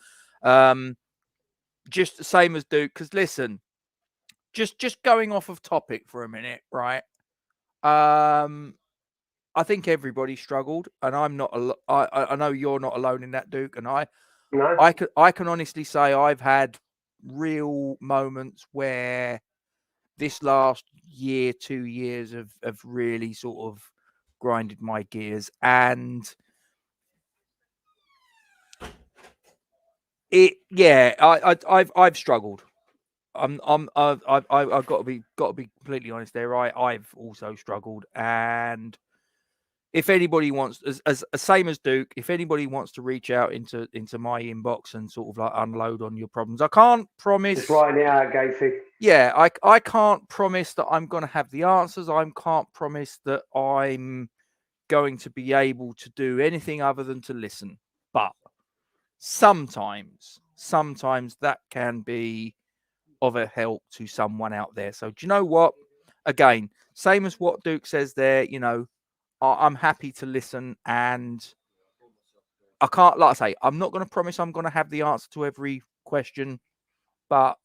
Just the same as Duke, because listen, just going off of topic for a minute, right? I think everybody struggled, and I'm not. I know you're not alone in that, Duke, and I can honestly say I've had real moments where this last year, 2 years have really sort of grinded my gears, and I've struggled. I've got to be completely honest there. I've also struggled, and if anybody wants, as same as Duke, if anybody wants to reach out into my inbox and sort of like unload on your problems, I can't promise. It's right now, Gacy. Yeah, I can't promise that I'm going to have the answers. I can't promise that I'm going to be able to do anything other than to listen. But sometimes that can be of a help to someone out there. So do you know what? Again, same as what Duke says there, you know, I'm happy to listen, and I can't, like I say, I'm not going to promise I'm going to have the answer to every question, but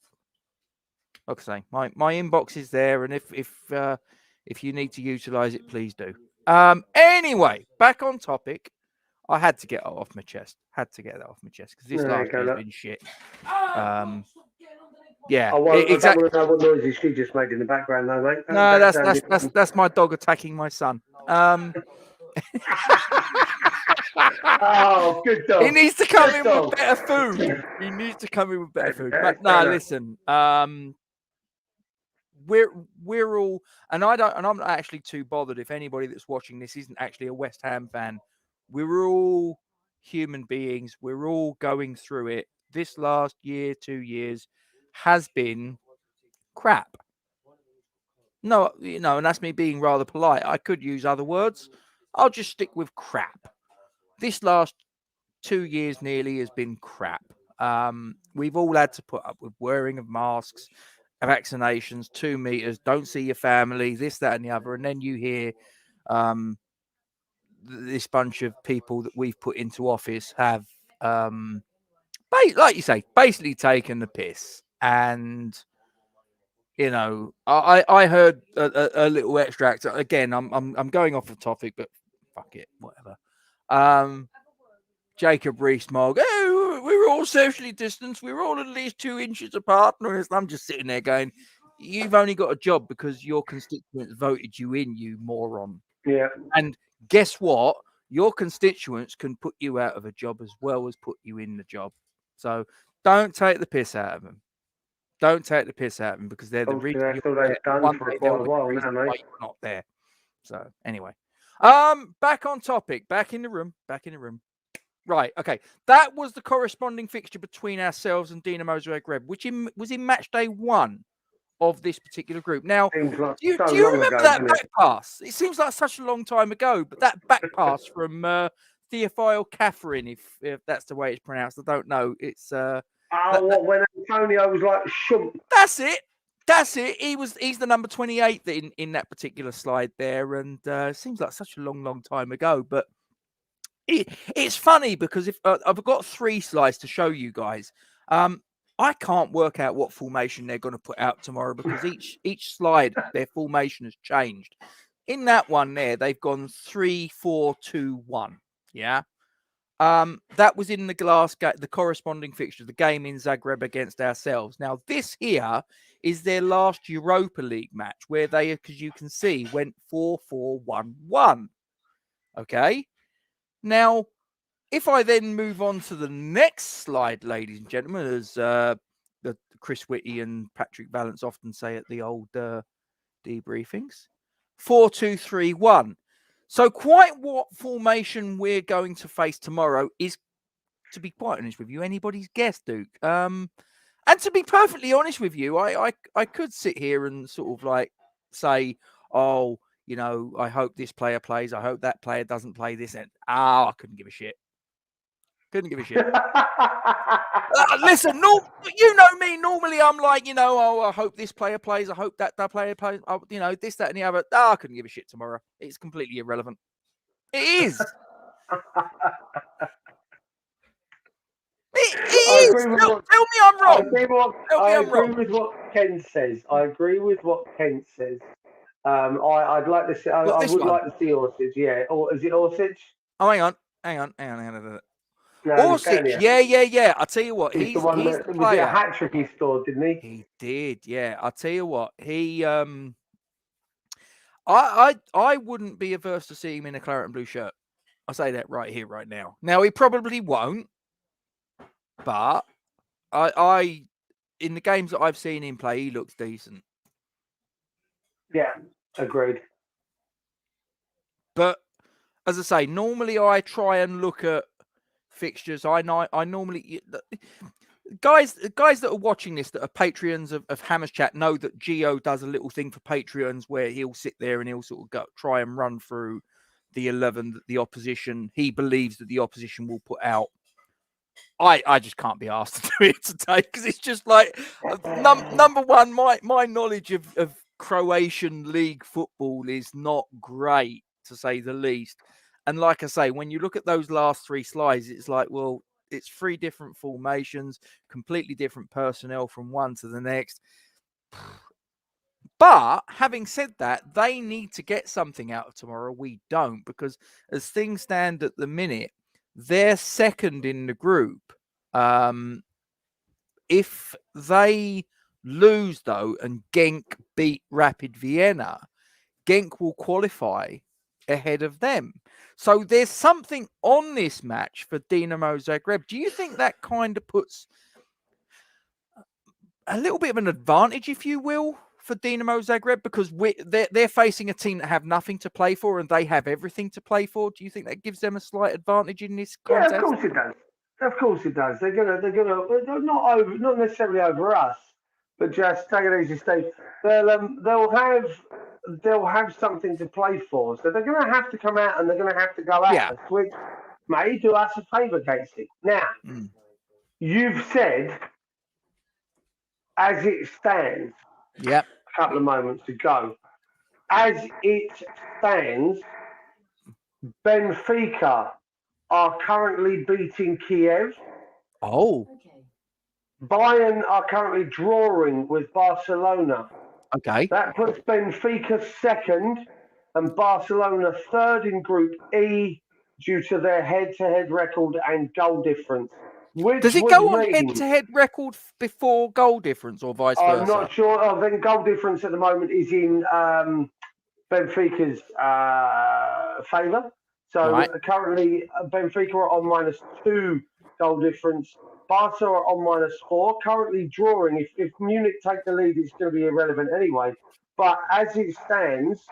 like I say, my inbox is there, and if you need to utilize it, please do. Anyway, back on topic. I had to get that off my chest. Because this last year's been shit. Yeah, exactly. I don't know what noises she just made in the background, though, mate. No, that's my dog attacking my son. Oh, good dog. He needs to come in with better food. But no, listen. We're all, and I'm not actually too bothered if anybody that's watching this isn't actually a West Ham fan. We're all human beings. We're all going through it. This last year, 2 years has been crap. No, you know, and that's me being rather polite. I could use other words. I'll just stick with crap. This last 2 years nearly has been crap. We've all had to put up with wearing of masks, vaccinations, 2 meters, don't see your family, this, that, and the other. And then you hear this bunch of people that we've put into office have, like you say, basically taken the piss. And you know, I heard a little extract. Again, I'm going off the topic, but fuck it, whatever. Jacob Rees-Mogg, oh, we're all socially distanced. We're all at least 2 inches apart. And I'm just sitting there going, you've only got a job because your constituents voted you in, you moron. Yeah. And guess what? Your constituents can put you out of a job as well as put you in the job. So don't take the piss out of them. Don't take the piss out of them, because they're the reason you're not there. So anyway, back on topic, back in the room. Right, okay. That was the corresponding fixture between ourselves and DINAMO ZAGREB, which was in Matchday 1 of this particular group. Now, do you remember that back pass? It seems like such a long time ago, but that back pass from Theophile Catherine, if that's the way it's pronounced, I don't know. It's Oh, what, when Antonio was like, shump. That's it. That's it. He's the number 28 in that particular slide there, and seems like such a long time ago. But it's funny because if I've got 3 slides to show you guys, I can't work out what formation they're going to put out tomorrow because each slide their formation has changed. In that one there, they've gone 3-4-2-1. Yeah. That was in the corresponding fixture, the game in Zagreb against ourselves. Now, this here is their last Europa League match where they, as you can see, went 4-4-1-1. Okay. Now, if I then move on to the next slide, ladies and gentlemen, as the Chris Whitty and Patrick Vallance often say at the old debriefings, 4-2-3-1. So quite what formation we're going to face tomorrow is, to be quite honest with you, anybody's guess, Duke. And to be perfectly honest with you, I could sit here and sort of like say, oh, you know, I hope this player plays. I hope that player doesn't play this. And I couldn't give a shit. Couldn't give a shit. Listen, you know me. Normally, I'm like, you know, oh, I hope this player plays. I hope that player plays. Oh, you know, this, that, and the other. I couldn't give a shit tomorrow. It's completely irrelevant. It is. It is. Tell me I'm wrong. I agree with what Ken says. I'd like to see. I would like to see Orsic. Yeah, or is it Orsic? Oh, hang on. No, Orsic, yeah. I'll tell you what, he's the one that was it a hat trick he scored, didn't he? He did, yeah. I'll tell you what, he I wouldn't be averse to seeing him in a claret and blue shirt. I'll say that right here, right now. Now he probably won't, but I in the games that I've seen him play, he looks decent. Yeah, agreed. But as I say, normally I try and look at fixtures. I normally guys that are watching this that are Patreons of Hammers Chat know that Gio does a little thing for Patreons where he'll sit there and he'll sort of try and run through the 11 that the opposition, he believes that the opposition will put out. I just can't be asked to do it today because it's just like number one, my knowledge of Croatian league football is not great, to say the least. And like I say, when you look at those last 3 slides, it's like, well, it's 3 different formations, completely different personnel from one to the next. But having said that, they need to get something out of tomorrow. We don't, because as things stand at the minute, they're second in the group. If they lose, though, and Genk beat Rapid Vienna, Genk will qualify ahead of them. So there's something on this match for DINAMO Zagreb. Do you think that kind of puts a little bit of an advantage, if you will, for DINAMO Zagreb? Because they're facing a team that have nothing to play for and they have everything to play for. Do you think that gives them a slight advantage in this contest? Yeah, of course it does. Of course it does. They're gonna not necessarily over us, but just take it easy, Steve. They'll have something to play for, so they're gonna have to come out and they're gonna have to go at us, which may do us a favour, Casey. Now, you've said, as it stands, a couple of moments ago, as it stands, Benfica are currently beating Kiev. Oh. Bayern are currently drawing with Barcelona. Okay. That puts Benfica second and Barcelona third in Group E due to their head-to-head record and goal difference. Does it go on head-to-head record before goal difference or vice versa? I'm not sure. I think goal difference at the moment is in Benfica's favour. So currently, Benfica are on -2 goal difference. Barca are on -4. Currently drawing. If Munich take the lead, it's going to be irrelevant anyway. But as it stands,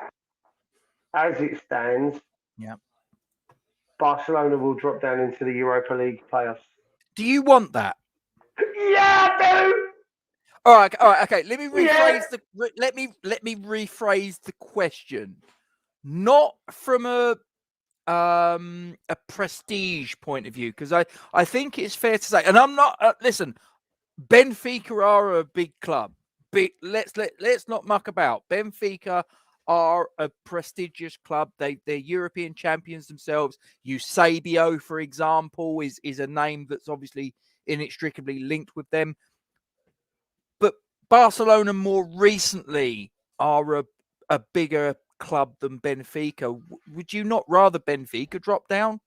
Barcelona will drop down into the Europa League playoffs. Do you want that? Yeah, I do. All right, okay. Let me rephrase let me rephrase the question. Not from a prestige point of view, because I think it's fair to say, and I'm not listen, Benfica are a big club. Let's not muck about. Benfica are a prestigious club. They're European champions themselves. Eusebio, for example, is a name that's obviously inextricably linked with them. But Barcelona more recently are a bigger club than Benfica. Would you not rather Benfica drop down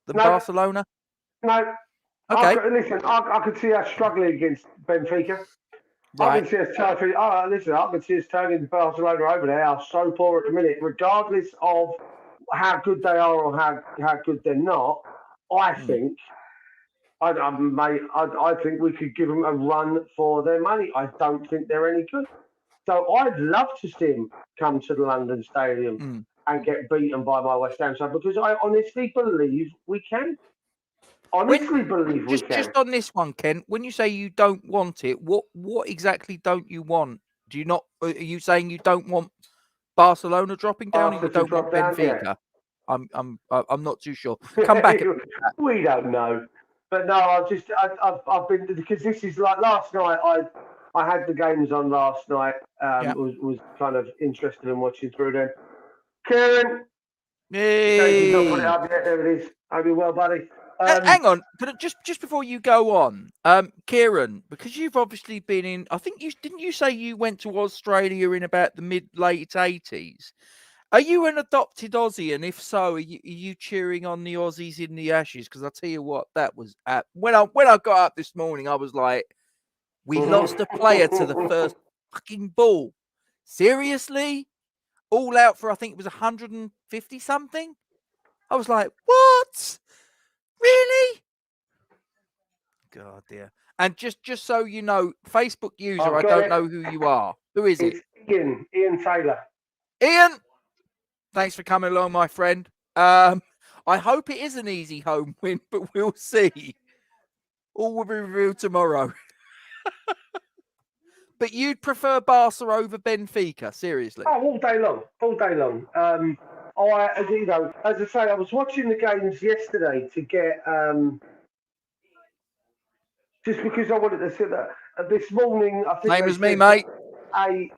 than No, Barcelona? no. Okay, Listen, I could see us struggling against Benfica. I right. can see us turning. Listen, I can see us turning Barcelona over. They are so poor at the minute, regardless of how good they are or how good they're not. I think, I think we could give them a run for their money. I don't think they're any good. So I'd love to see them come to the London Stadium Mm. and get beaten by my West Ham side because I honestly believe we can. When Honestly believe we just can. on this one, Ken, when you say you don't want it, what exactly don't you want? Do you not? Are you saying you don't want Barcelona dropping down, or you Arsenal to don't want drop down, yeah. Benfica? I'm not too sure. Come back. We don't know, but no, I've been because this is like last night. I had the games on last night. Yeah. Was kind of interested in watching through them. Kieran, Jason's not put it Hey. up yet. There it is. Hope you're well, buddy. Hang on, but just before you go on, Kieran, because you've obviously been in. I think you didn't you say you went to Australia in about the late 80s. Are you an adopted Aussie? And if so, are you cheering on the Aussies in the Ashes? Because I'll tell you what, that was when I got up this morning, I was like, we lost a player to the first fucking ball. Seriously? All out for I think it was 150 something. I was like, what? Really? God dear. And just so you know, Facebook user, I I've got don't it. know who you are. Who is it? It's Ian Taylor. Ian, thanks for coming along, my friend. I hope it is an easy home win, but we'll see. All will be revealed tomorrow. But you'd prefer Barca over Benfica, seriously? Oh, all day long. As I say, I was watching the games yesterday to get just because I wanted to sit there. This morning, I think Same they as me, said mate. a.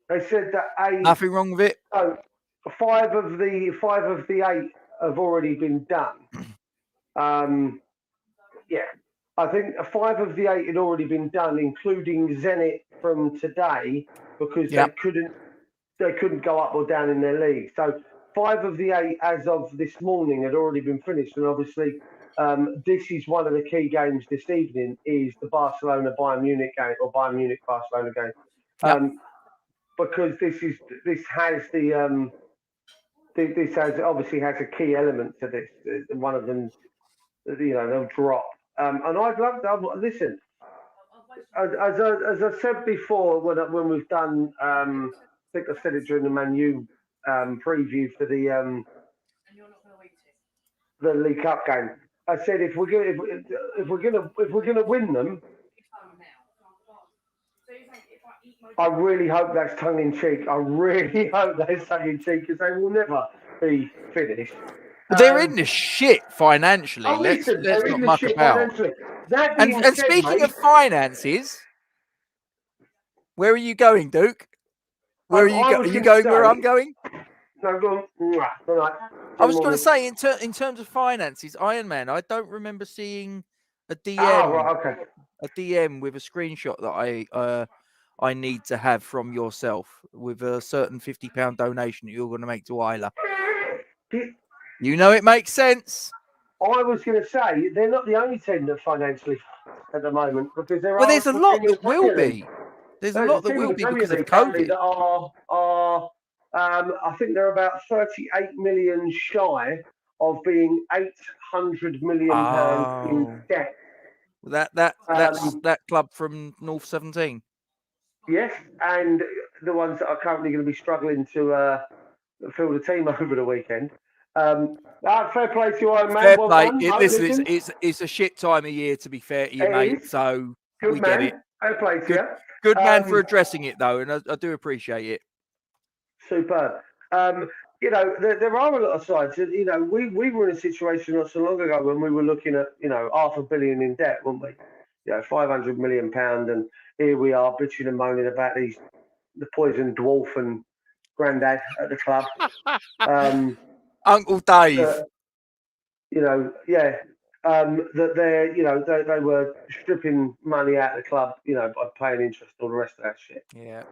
They said that Nothing wrong with it. oh, five of the eight have already been done. Yeah, I think five of the eight had already been done, including Zenit from today, because Yeah. they couldn't go up or down in their league. So five of the eight, as of this morning, had already been finished, and obviously. This is one of the key games this evening is the Barcelona Bayern Munich game or Bayern Munich Barcelona game, Yeah. because this has the this has obviously has a key element to this. One of them, they'll drop. And I'd love to listen. As I said before, when we've done, I think I said it during the Man U preview for the League Cup game. I said if we're gonna win them, I really hope that's tongue in cheek. I really hope that's tongue in cheek because they will never be finished. Well, they're in the shit financially. Let's They're not in the muck shit about. financially. That And being and said, speaking mate, of finances, where are you going, Duke? Where are you I going? Are was you going to going where I'm say, going? no, go on. All right. I was going to say, in terms of finances, Iron Man, I don't remember seeing a DM, right, okay. a DM with a screenshot that I need to have from yourself with a certain £50 donation that you're going to make to Isla. You know it makes sense. I was going to say they're not the only team that financially at the moment because there Well, are there's a some lot team in the that will Premier League. be. There's a There's a lot that team in will the be Premier because of League currently COVID. that are I think they're about 38 million shy of being 800 million pounds in debt. That's that club from North 17. Yes, and the ones that are currently going to be struggling to field a team over the weekend. Fair play to you, Iron Man. Fair Well play. done. Listen, it's a shit time of year, to be fair to you, It mate. is. So Good we get it. man. Fair play to Good, you. good man for addressing it, though, and I do appreciate it. Superb. There are a lot of sides. We were in a situation not so long ago when we were looking at, $500 million in debt, weren't we? £500 million, and here we are bitching and moaning about the poison dwarf and granddad at the club. Uncle Dave. That they were stripping money out of the club, by paying interest and all the rest of that shit. Yeah.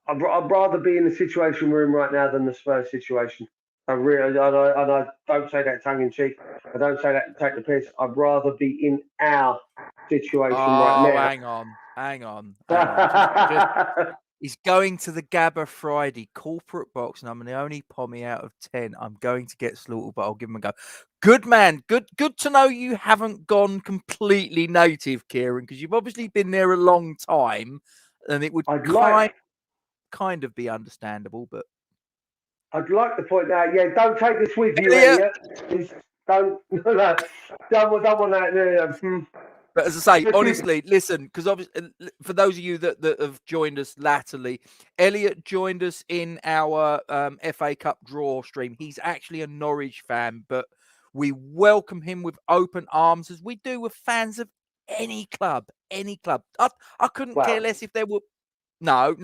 I'd rather be in the situation we're in right now than the Spurs situation. I don't say that tongue in cheek. I don't say that to take the piss. I'd rather be in our situation right now. Hang on. Just, he's going to the Gabba Friday corporate box, and I'm the only pommy out of 10. I'm going to get slaughtered, but I'll give him a go. Good man. Good to know you haven't gone completely native, Kieran, because you've obviously been there a long time, and it would kind of be understandable, but I'd like to point out, don't take this with you, Elliot. Don't want that. But as I say, honestly, listen, because obviously, for those of you that have joined us latterly, Elliot joined us in our FA Cup draw stream. He's actually a Norwich fan, but we welcome him with open arms, as we do with fans of any club. I couldn't care less if there were. No.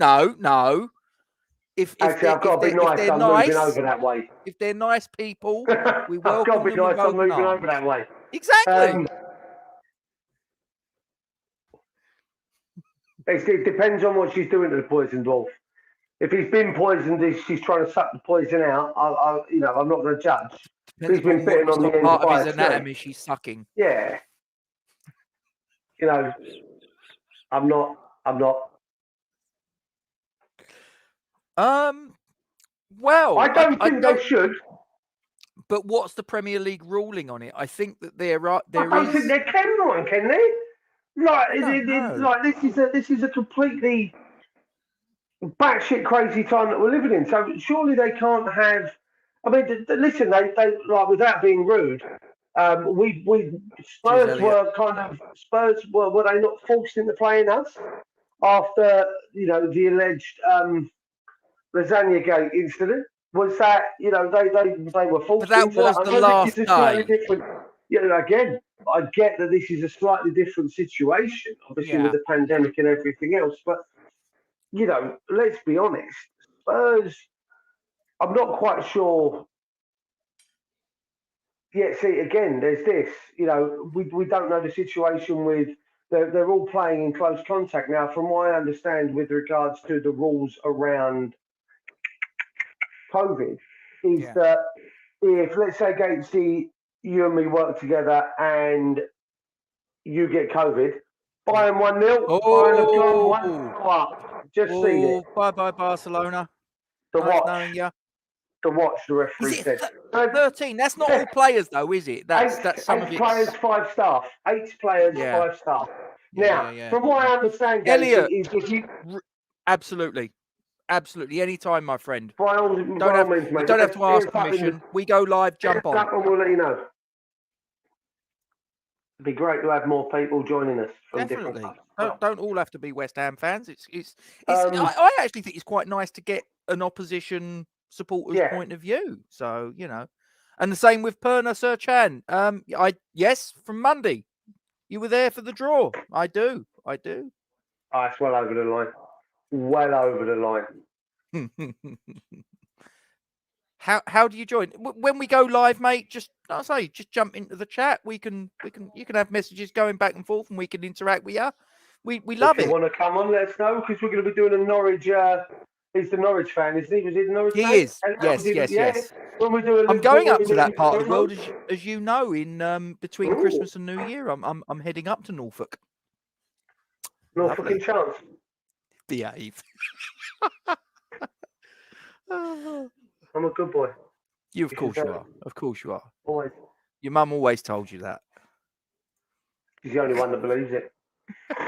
If I've got to be nice. I'm moving over that way. If they're nice people, we welcome I've got to be nice. I'm moving over that way. Exactly. It depends on what she's doing to the poison dwarf. If he's been poisoned, she's trying to suck the poison out. I'm not going to judge. Depends he's been bitten on the end part of his anatomy she's sucking. Yeah. I'm not. Well, I don't think they should. But what's the Premier League ruling on it? I think that I don't think they can they? This is a completely batshit crazy time that we're living in. So surely they can't have. I mean, listen, they without being rude, Spurs were they not forced into playing us after the alleged Lasagna Gate incident? Was that they were forced? But that was the last day. Again, I get that this is a slightly different situation, obviously with the pandemic and everything else. But let's be honest, Spurs. I'm not quite sure. Yeah, see, again, there's this. We don't know the situation with. They're all playing in close contact now. From what I understand, with regards to the rules around COVID, is that if, let's say, Gatesy, you and me work together and you get COVID, buy them 1-0, buy them 1-0 up. Just seen it. Bye, Barcelona. Knowing you. To watch, the referee said. 13. That's not all players, though, is it? That's some of it. 8 players, 5 staff. 8 players, 5 staff. Now, from what I understand, Elliot, is if you absolutely, anytime, my friend. By all means, mate. You don't have to ask permission. We go live. Jump on. And we'll let you know. It'd be great to have more people joining us from different clubs. Don't all have to be West Ham fans. I actually think it's quite nice to get an opposition supporter's point of view. So and the same with Perna Sir Chan. From Monday. You were there for the draw. I do. Oh, it's well over the line. Well over the line. How do you join? When we go live, mate, just jump into the chat. You can have messages going back and forth, and we can interact with you. We love it. If you want to come on, let us know, because we're going to be doing a Norwich. He's the Norwich fan, isn't he? Was he the Norwich fan? He is. Yes. I'm going up to that part of the world, as you know, in between Christmas and New Year. I'm heading up to Norfolk. Norfolk in chance. Behave. I'm a good boy. Of course you are. Of course you are. Always. Your mum always told you that. She's the only one that believes it. Do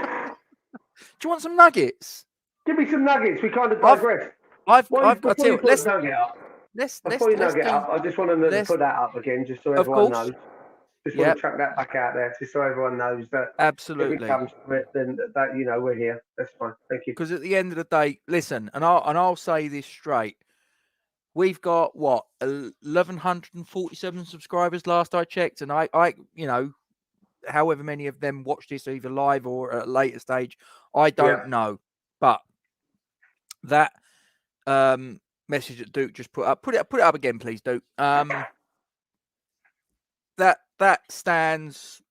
you want some nuggets? Give me some nuggets. We kind of digress. I've got to let's nugget up. Before you nugget up, I just want to put that up again, just so everyone knows. Just want to chuck that back out there, just so everyone knows that. Absolutely. If it comes to it, then that we're here. That's fine. Thank you. Because at the end of the day, listen, and I'll say this straight. We've got 1,147 subscribers last I checked, and I however many of them watch this either live or at a later stage. I don't know. But that message that Duke just put up, put it up again, please, Duke. That stands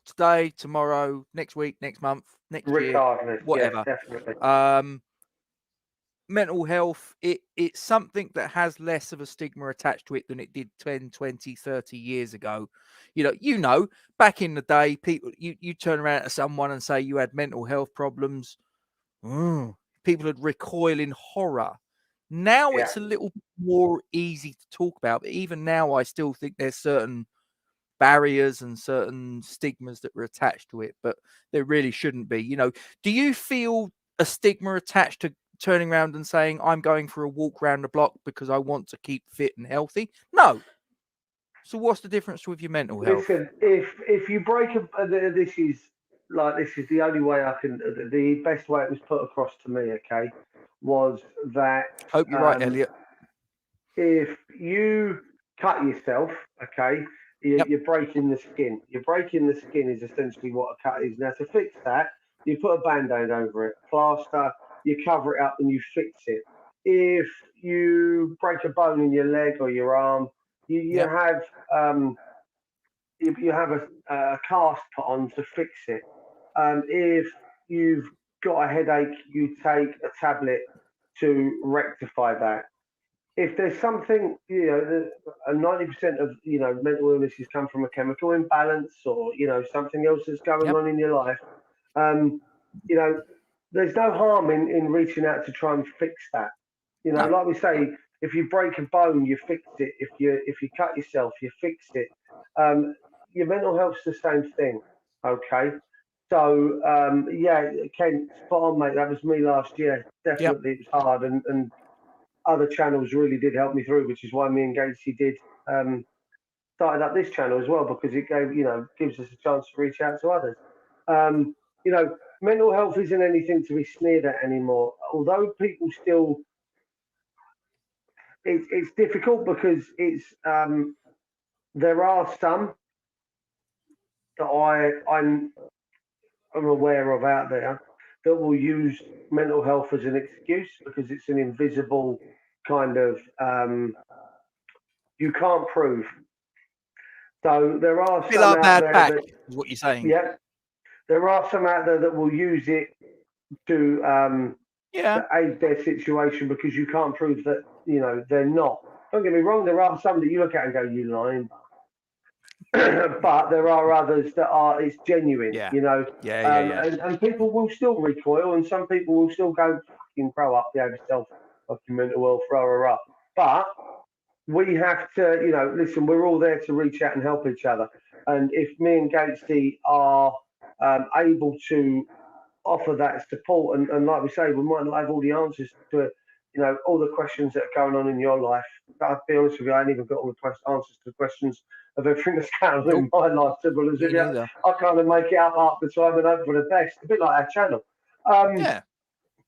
today, tomorrow, next week, next month, next year, whatever. Yes, definitely. Mental health, it's something that has less of a stigma attached to it than it did 10, 20, 30 years ago. You know, back in the day, people, you turn around to someone and say you had mental health problems. People would recoil in horror. Now it's a little more easy to talk about, but even now I still think there's certain barriers and certain stigmas that were attached to it, but there really shouldn't be. Do you feel a stigma attached to turning around and saying I'm going for a walk around the block because I want to keep fit and healthy? No. So what's the difference with your mental health? Listen, if you break this is the only way I can, the best way it was put across to me, okay, was that Hope you're right, Elliot. If you cut yourself, okay, you're breaking the skin. You're breaking the skin is essentially what a cut is. Now, to fix that, you put a band-aid over it, plaster, you cover it up and you fix it. If you break a bone in your leg or your arm, you have you have a cast put on to fix it. If you've got a headache, you take a tablet to rectify that. If there's something, 90% of, mental illnesses come from a chemical imbalance or, something else that's going on in your life. There's no harm in reaching out to try and fix that. Like we say, if you break a bone, you fix it. If you cut yourself, you fix it. Your mental health's the same thing. Okay. So Ken, spot on, mate. That was me last year. Definitely, it was hard, and other channels really did help me through, which is why me and Gatesy did started up this channel as well, because it gives us a chance to reach out to others. Mental health isn't anything to be sneered at anymore. Although people still, it's difficult because it's there are some that I'm aware of out there that will use mental health as an excuse because it's an invisible kind of you can't prove. So there are some out there that, is what you're saying. Yeah, there are some out there that will use it to aid their situation because you can't prove that they're not. Don't get me wrong, there are some that you look at and go, "You lying." But there are others that it's genuine, and people will still recoil, and some people will still go, "Fucking grow up, behave yourself, fucking mental health, rah, rah." But we have to, listen, we're all there to reach out and help each other. And if me and Gatesy are able to offer that support, and like we say, we might not have all the answers to all the questions that are going on in your life. But I'll be honest with you, I ain't even got all the answers to the questions of everything that's going on in my life. To be honest with you, I kind of make it up half the time and hope for the best, a bit like our channel.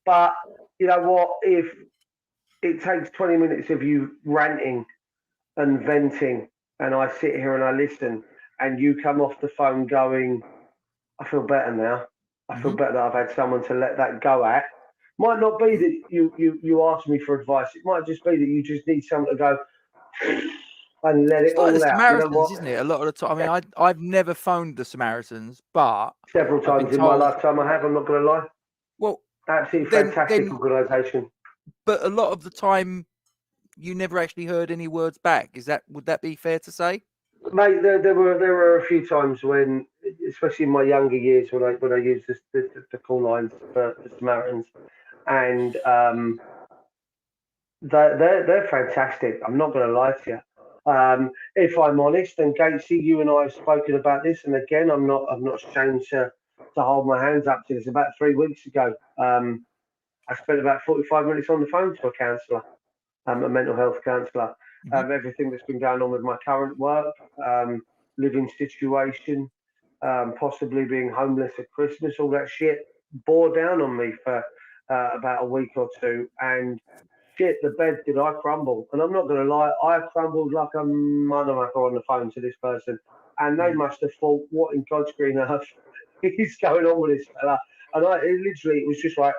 But you know what? If it takes 20 minutes of you ranting and venting, and I sit here and I listen, and you come off the phone going, "I feel better now. I feel better that I've had someone to let that go at." Might not be that you ask me for advice. It might just be that you just need someone to go and let it all the out. Samaritans, isn't it? A lot of the time. I mean, I've never phoned the Samaritans, but several times in my lifetime I have. I'm not going to lie. Well, absolutely fantastic organisation. But a lot of the time, you never actually heard any words back. Would that be fair to say? Mate, there were a few times when, especially in my younger years, when I used the call lines for the Samaritans, and they're fantastic. I'm not going to lie to you. If I'm honest, and Gatesy, you and I have spoken about this, and again, I'm not ashamed to hold my hands up to this. About 3 weeks ago, I spent about 45 minutes on the phone to a counsellor, a mental health counsellor. Everything that's been going on with my current work, living situation, possibly being homeless at Christmas, all that shit bore down on me for about a week or two. And shit, the bed did I crumble. And I'm not going to lie, I crumbled like a motherfucker on the phone to this person. and they must have thought, what in God's green earth is going on with this fella? And it was just like,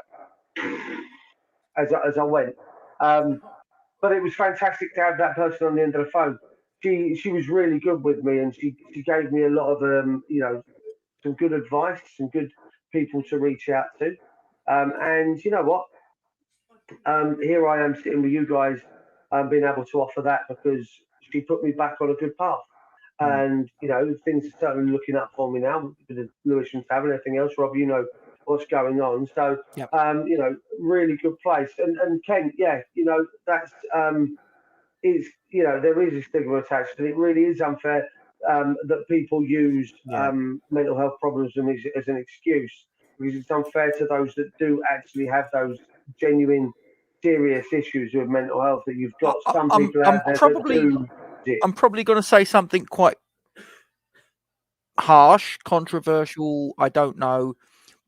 as I went. But it was fantastic to have that person on the end of the phone. She was really good with me, and she gave me a lot of some good advice, some good people to reach out to. And you know what? Here I am sitting with you guys, being able to offer that because she put me back on a good path. And things are certainly looking up for me now with the Lewis and Tab and everything else. Rob, you know what's going on. So, Yep. really good place. And Ken, yeah, that's it's there is a stigma attached, and it really is unfair that people use Yeah. mental health problems as an excuse, because it's unfair to those that do actually have those genuine serious issues with mental health. That you've got some people out there that do it. I'm probably going to say something quite harsh, controversial. I don't know,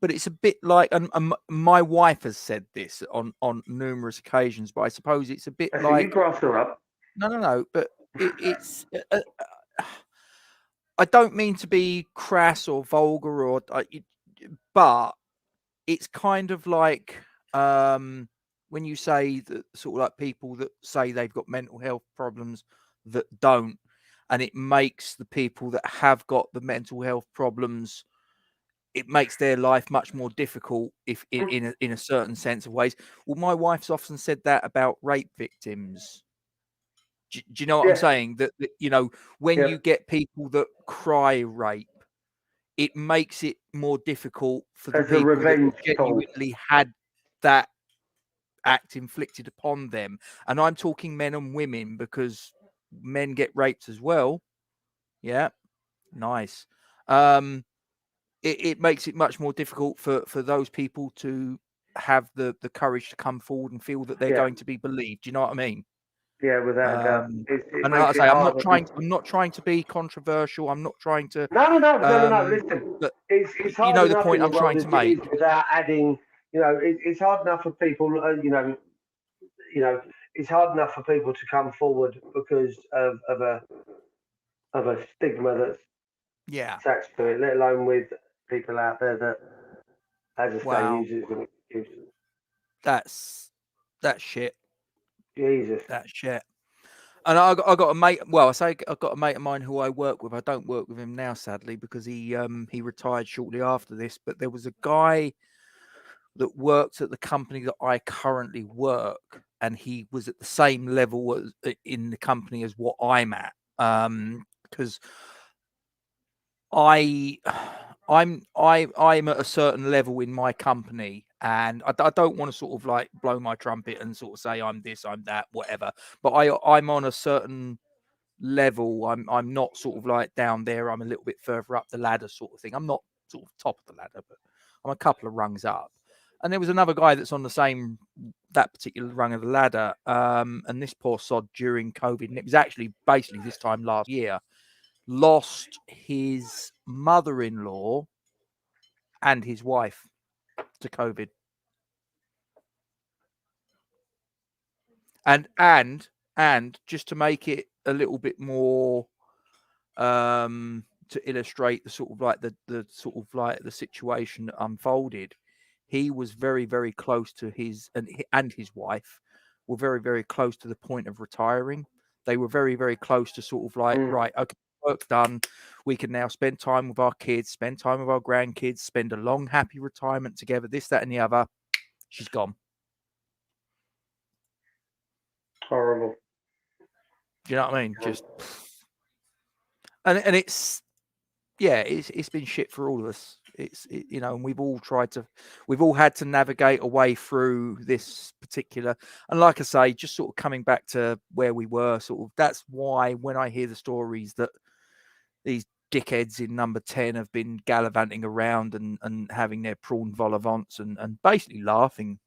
but it's a bit like, and my wife has said this on numerous occasions. But I suppose it's a bit So like, you grass her up. No. But it's. I don't mean to be crass or vulgar, but it's kind of like when you say that, sort of like people that say they've got mental health problems that don't, and it makes the people that have got the mental health problems, it makes their life much more difficult if in a certain sense of ways. Well, my wife's often said that about rape victims. Do you know what I'm saying? That when you get people that cry rape, it makes it more difficult for the As a people that revenge tool. genuinely had that act inflicted upon them. And I'm talking men and women, because men get raped as well. Yeah, nice. It makes it much more difficult for those people to have the courage to come forward and feel that they're going to be believed. Do you know what I mean? Yeah, without a doubt. It And like I makes say, it I'm harder. not trying to be controversial. I'm not trying to. No. Listen, But it's you hard know the enough in point the I'm world trying as to it is make. without adding. It's hard enough for people. It's hard enough for people to come forward because of a stigma that's attached to it. Let alone with people out there that, as I say, use it as an excuse. That's shit. Jesus. That's shit. And I got a mate. Well, I say I've got a mate of mine who I work with. I don't work with him now, sadly, because he retired shortly after this. But there was a guy that worked at the company that I currently work, and he was at the same level in the company as what I'm at. Because I'm at a certain level in my company, and I don't want to sort of like blow my trumpet and sort of say I'm this, I'm that, whatever. But I'm on a certain level. I'm not sort of like down there. I'm a little bit further up the ladder, sort of thing. I'm not sort of top of the ladder, but I'm a couple of rungs up. And there was another guy that's on that particular rung of the ladder. And this poor sod during COVID, and it was actually basically this time last year, lost his mother-in-law and his wife to COVID. And just to make it a little bit more to illustrate the sort of like the situation that unfolded, he was very, very close to his wife were very, very close to the point of retiring. They were very, very close to sort of like, right, okay, work's done. We can now spend time with our kids, spend time with our grandkids, spend a long, happy retirement together, this, that, and the other. She's gone. Horrible. Do you know what I mean? Just, and it's been shit for all of us. And we've all had to navigate a way through this particular. And like I say, just sort of coming back to where we were, sort of, that's why when I hear the stories that these dickheads in number 10 have been gallivanting around and having their prawn vol au vents and basically laughing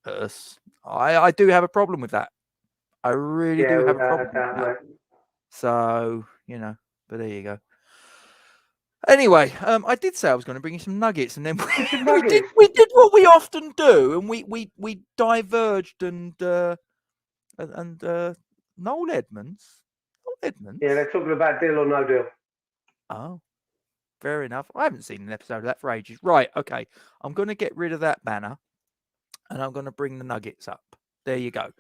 at us, I do have a problem with that. I really do have a problem with that. So, but there you go. Anyway, I did say I was going to bring you some nuggets, and then we did what we often do, and we diverged and Noel Edmonds. Yeah, they're talking about deal or no deal. Oh, fair enough. I haven't seen an episode of that for ages. Right, okay. I'm going to get rid of that banner and I'm going to bring the Nuggets up. There you go.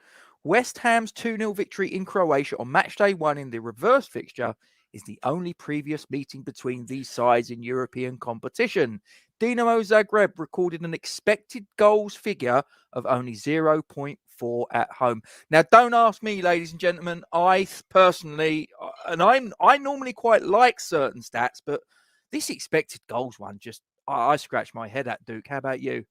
West Ham's 2-0 victory in Croatia on Matchday 1 in the reverse fixture is the only previous meeting between these sides in European competition. DINAMO Zagreb recorded an expected goals figure of only 0.4 at home. Now, don't ask me, ladies and gentlemen. I personally, and I normally quite like certain stats, but this expected goals one just, I scratch my head at, Duke. How about you?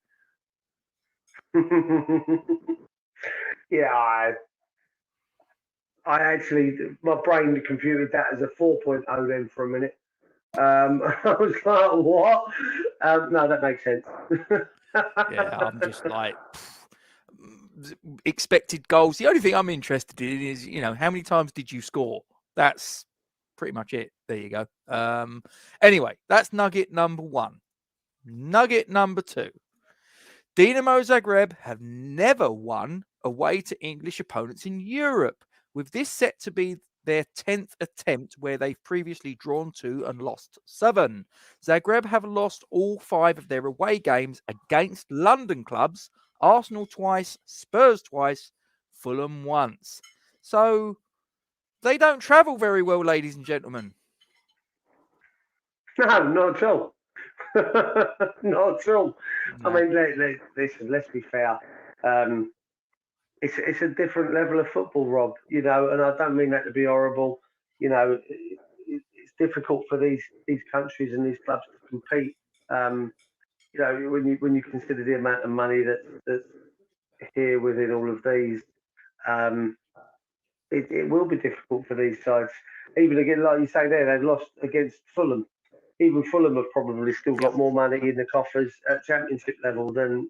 Yeah, I actually, my brain computed that as a 4.0 then for a minute. I was like, what? No, that makes sense. Yeah, I'm just like expected goals. The only thing I'm interested in is, how many times did you score? That's pretty much it. There you go. Anyway, that's nugget number one. Nugget number two. Dinamo Zagreb have never won away to English opponents in Europe, with this set to be their 10th attempt where they've previously drawn 2 and lost 7. Zagreb have lost all 5 of their away games against London clubs, Arsenal twice, Spurs twice, Fulham once. So they don't travel very well, ladies and gentlemen. No, not at all. Not at all. I No. mean, listen, let's be fair. Um, it's a different level of football, Rob. And I don't mean that to be horrible. It's difficult for these countries and these clubs to compete. Um, when you consider the amount of money that's here within all of these, um, it will be difficult for these sides. Even again, like you say there, they've lost against Fulham. Even Fulham have probably still Yep. got more money in the coffers at championship level than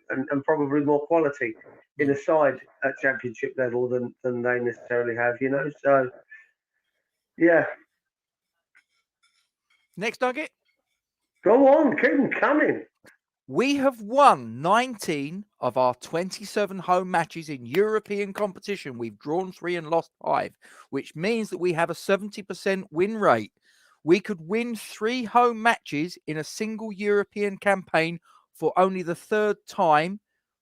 and probably more quality in a side at championship level than they necessarily have. So yeah, Next nugget. go on, keep them coming. We have won 19 of our 27 home matches in European competition. We've drawn 3 and lost 5, which means that we have a 70% win rate. We could win 3 home matches in a single European campaign for only the third time.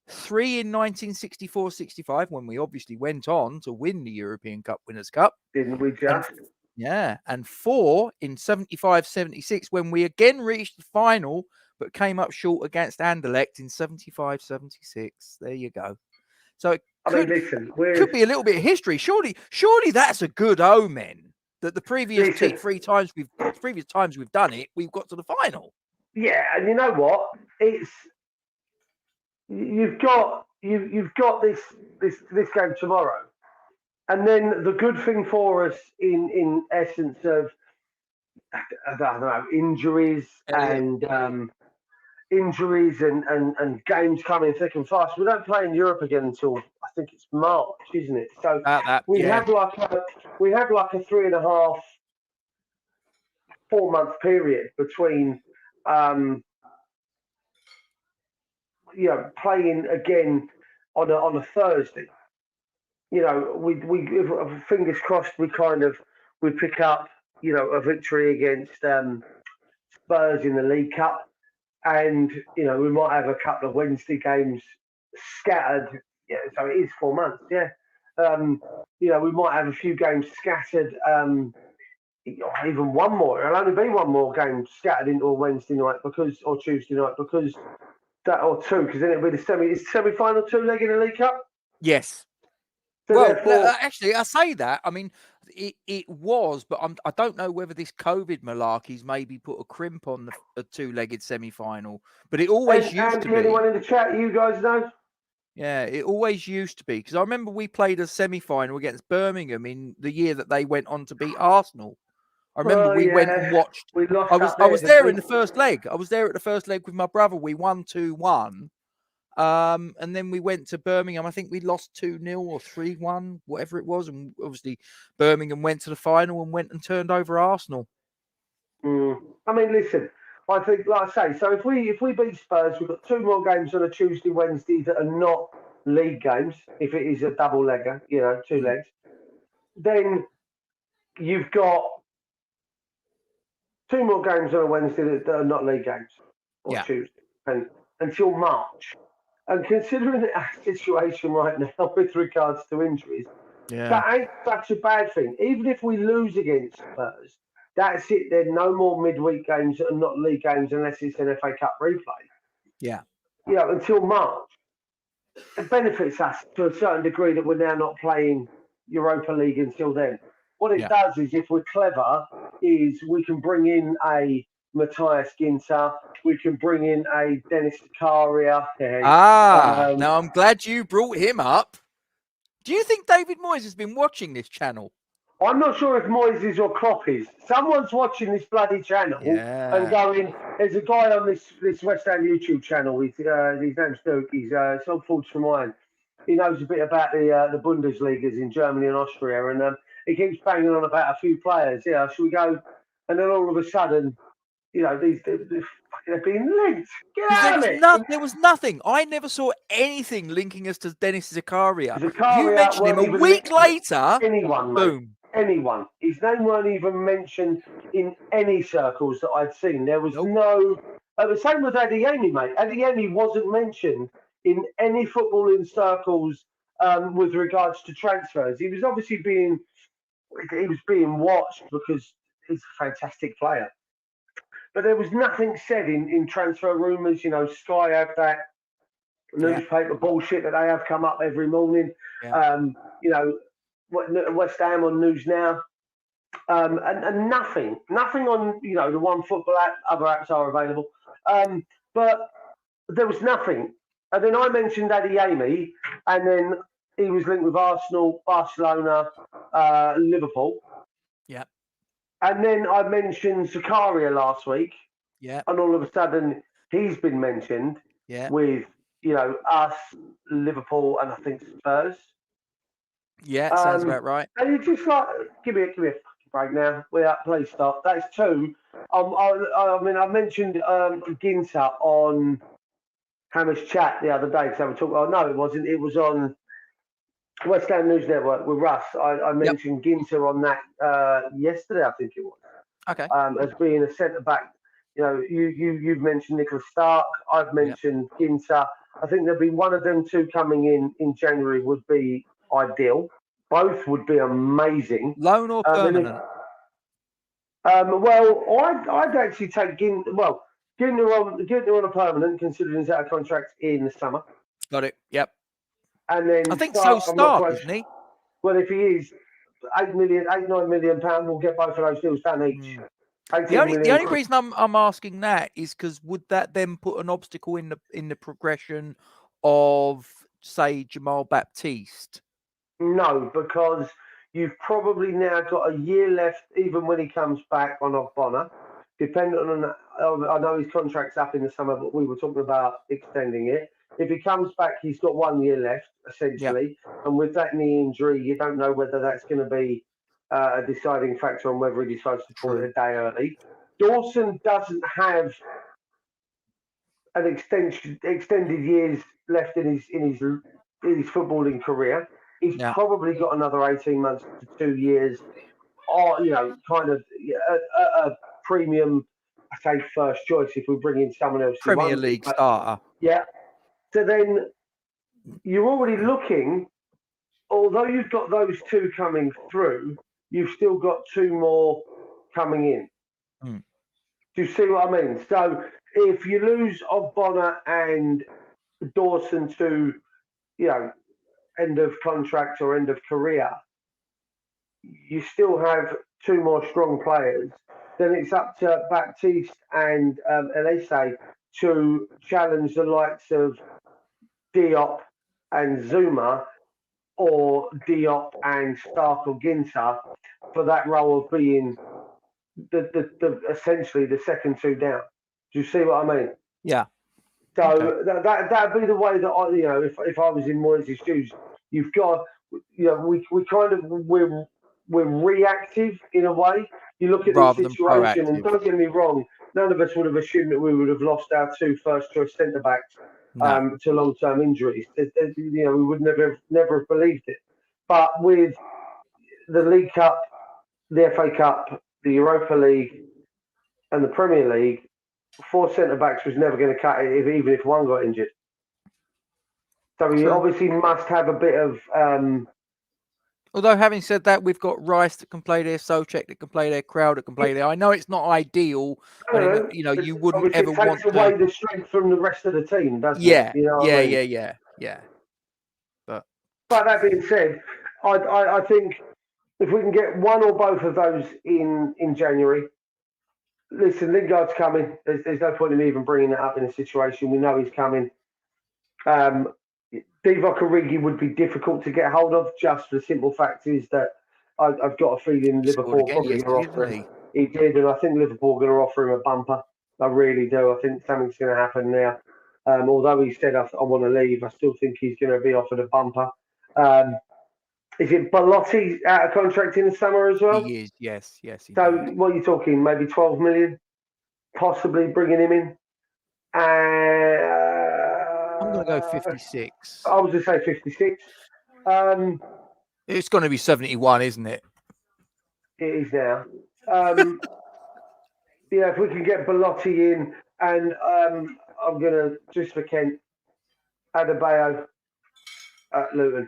3 in 1964-65, when we obviously went on to win the European Cup Winners' Cup. Didn't we And just? and 4 in 75-76 when we again reached the final but came up short against Anderlecht in 75-76. There you go. So it I mean, listen, could be a little bit of history. Surely that's a good omen that the previous listen, times we've done it, we've got to the final. yeah, and you know what? You've got this game tomorrow. And then the good thing for us in essence of I don't know injuries Elliot, and games coming thick and fast. We don't play in Europe again until I think it's March, isn't it? So about that, we yeah. have like a 3.5, 4 month period between playing again on a Thursday. We fingers crossed we pick up a victory against Spurs in the League Cup, and we might have a couple of Wednesday games scattered. Yeah, so it is 4 months. Yeah, we might have a few games scattered. Even one more. It'll only be one more game scattered into a Wednesday night or Tuesday night or two because then it'll be the semi-final 2-leg in the League Cup. Yes. So well, therefore, actually, I say that. I mean, it was, but I don't know whether this COVID malarkey's maybe put a crimp on the 2-legged semi-final. But it always used to be. Anyone in the chat, you guys know? Yeah, it always used to be because I remember we played a semi-final against Birmingham in the year that they went on to beat Arsenal. I remember we went and watched. We lost I was there in the first leg. I was there at the first leg with my brother. We won 2-1. And then we went to Birmingham. I think we lost 2-0 or 3-1, whatever it was. And obviously Birmingham went to the final and went and turned over Arsenal. I mean, listen, I think, like I say, so if we beat Spurs, we've got 2 more games on a Tuesday, Wednesday that are not league games. If it is a double legger, 2 legs, then you've got 2 more games on a Wednesday that are not league games or Yeah. Tuesday, and until March. And considering our situation right now with regards to injuries, Yeah. that ain't such a bad thing. Even if we lose against Spurs, that's it. There are no more midweek games that are not league games unless it's an FA Cup replay. Yeah. Until March. It benefits us to a certain degree that we're now not playing Europa League until then. What it Yeah. does is, if we're clever, is we can bring in a Matthias Ginter, we can bring in a Dennis Zakaria. Now I'm glad you brought him up. Do you think David Moyes has been watching this channel? I'm not sure if Moyes or Klopp is. Someone's watching this bloody channel and going, there's a guy on this West Ham YouTube channel. His name's Duke. He's on Forge for Mine. He knows a bit about the Bundesligas in Germany and Austria, and he keeps banging on about a few players. Yeah, should we go? And then all of a sudden, they're being linked. Get out of it. There was nothing. I never saw anything linking us to Dennis Zakaria. Zakaria You mentioned him a week later. Anyone, mate. Boom. Anyone. His name weren't even mentioned in any circles that I'd seen. There was no. The same with Adeyemi, mate. Adeyemi wasn't mentioned in any footballing circles with regards to transfers. He was obviously being watched because he's a fantastic player. But there was nothing said in transfer rumours. Sky have that newspaper bullshit that they have come up every morning. Yeah. West Ham on News Now, and nothing on the One Football app. Other apps are available, but there was nothing. And then I mentioned Adeyemi, and then he was linked with Arsenal, Barcelona, Liverpool. Yeah. And then I mentioned Zakaria last week. Yeah. And all of a sudden he's been mentioned. Yeah. With us, Liverpool, and I think Spurs. Yeah, sounds about right. And you're just like, give me a fucking break now. Please stop. That's 2. I mentioned Ginter on Hammer's chat the other day because I was talking. Oh no, it wasn't. It was on West Ham News Network with Russ. I mentioned Ginter on that yesterday. I think it was. Okay. As being a centre back. You've mentioned Nicholas Stark. I've mentioned Ginter. I think there'll be one of them 2 coming in January would be ideal. Both would be amazing. Loan or permanent? I'd actually take Ginter. Well, Ginter on a permanent, considering he's out of contract in the summer. Got it. Yep. And then I think Stark, isn't he? Well, if he is, £9 million, we'll get both of those deals done each. The only reason I'm asking that is because would that then put an obstacle in the progression of, say, Jamal Baptiste? No, because you've probably now got a year left, even when he comes back on Ogbonna. Depending on, I know his contract's up in the summer, but we were talking about extending it. If he comes back, he's got 1 year left, essentially. Yep. And with that knee injury, you don't know whether that's going to be a deciding factor on whether he decides to pull it a day early. Dawson doesn't have an extended years left in his footballing career. He's probably got another 18 months to 2 years, or kind of a premium, I say first choice if we bring in someone else. Premier League starter. Yeah. So then you're already looking, although you've got those 2 coming through, you've still got 2 more coming in. Do you see what I mean? So if you lose Ogbonna and Dawson to, end of contract or end of career, you still have 2 more strong players. Then it's up to Baptiste and Elise to challenge the likes of Diop and Zuma, or Diop and Stark or Ginter, for that role of being the essentially the second 2 down. Do you see what I mean? Yeah. So that'd be the way that I, if I was in Moyes' shoes, you've got, we kind of we're reactive in a way. You look at the situation, and don't get me wrong, none of us would have assumed that we would have lost our 2 first choice centre backs to long term injuries. We would never have believed it. But with the League Cup, the FA Cup, the Europa League, and the Premier League, 4 centre-backs was never going to cut it, even if one got injured. So you obviously must have a bit of... Although, having said that, we've got Rice that can play there, Souček that can play there, Crowd that can play there. I know it's not ideal, and you wouldn't ever want to... It takes away the strength from the rest of the team, doesn't it? You know what I mean? Yeah. But that being said, I think if we can get one or both of those in January, listen, Lingard's coming. There's no point in me even bringing it up in a situation. We know he's coming. Divock Origi would be difficult to get hold of, just for the simple fact is that I've got a feeling Liverpool probably going to offer him. He did, and I think Liverpool are going to offer him a bumper. I really do. I think something's going to happen now. Although he said I want to leave, I still think he's going to be offered a bumper. Is it Belotti out of contract in the summer as well? He is, yes. So what are you talking? Maybe 12 million, possibly bringing him in. I'm going to go 56. I was going to say 56. It's going to be 71, isn't it? It is now. If we can get Belotti in, and I'm going to, just for Kent, Adebayo at Luton.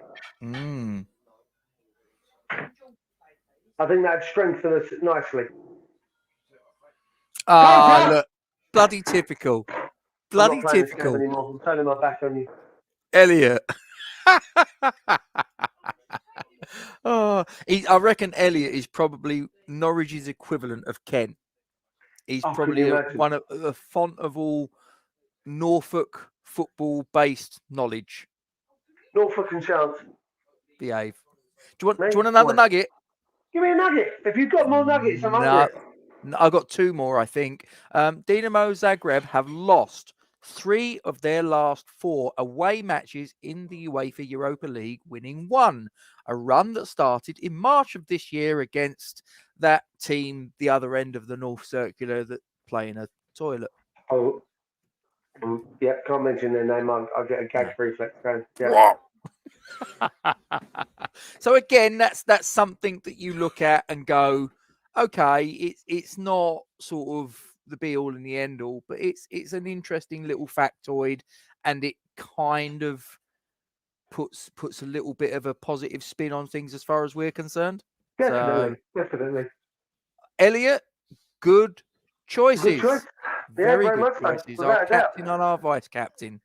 I think that'd strengthen us nicely. Look, bloody typical. Bloody typical. I'm turning my back on you. Elliot. I reckon Elliot is probably Norwich's equivalent of Kent. He's probably one of the font of all Norfolk football-based knowledge. Norfolk and chance. Behave. Do you want another nugget? Give me a nugget. If you've got more nuggets, I'm hungry. No, I've got 2 more, I think. DINAMO Zagreb have lost 3 of their last 4 away matches in the UEFA Europa League, winning 1. A run that started in March of this year against that team, the other end of the North Circular, that play in a toilet. Oh, yeah, can't mention their name. I'll get a gag reflex going. Yeah. So again, that's something that you look at and go, okay, it's not sort of the be all and the end all, but it's an interesting little factoid, and it kind of puts a little bit of a positive spin on things as far as we're concerned. Definitely. Elliot, good choices. Good choice. Very good choices. Our captain on our vice captain.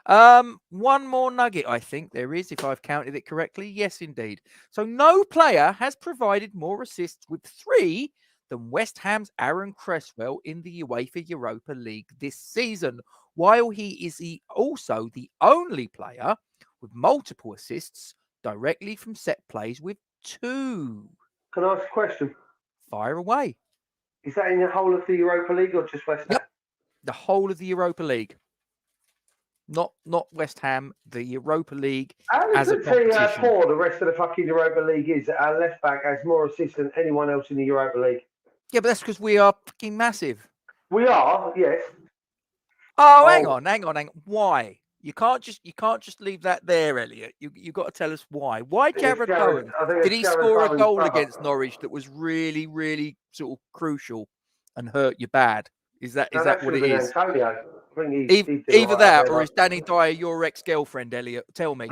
One more nugget, I think there is, if I've counted it correctly. Yes, indeed. So no player has provided more assists with 3 than West Ham's Aaron Cresswell in the UEFA Europa League this season, while he is also the only player with multiple assists directly from set plays with 2. Can I ask a question? Fire away. Is that in the whole of the Europa League or just West Ham? Yep. The whole of the Europa League. Not West Ham, the Europa League as a competition. How poor the rest of the fucking Europa League is. Our left back has more assists than anyone else in the Europa League. Yeah, but that's because we are fucking massive. We are, yes. Oh, hang on. Why? You can't just leave that there, Elliot. You got to tell us why. Why Jared Bowen? Did he score a goal against Norwich that was really, really sort of crucial and hurt you bad? Is that what it is? Antonio. Either that or is Danny Dyer your ex-girlfriend, Elliot? Tell me.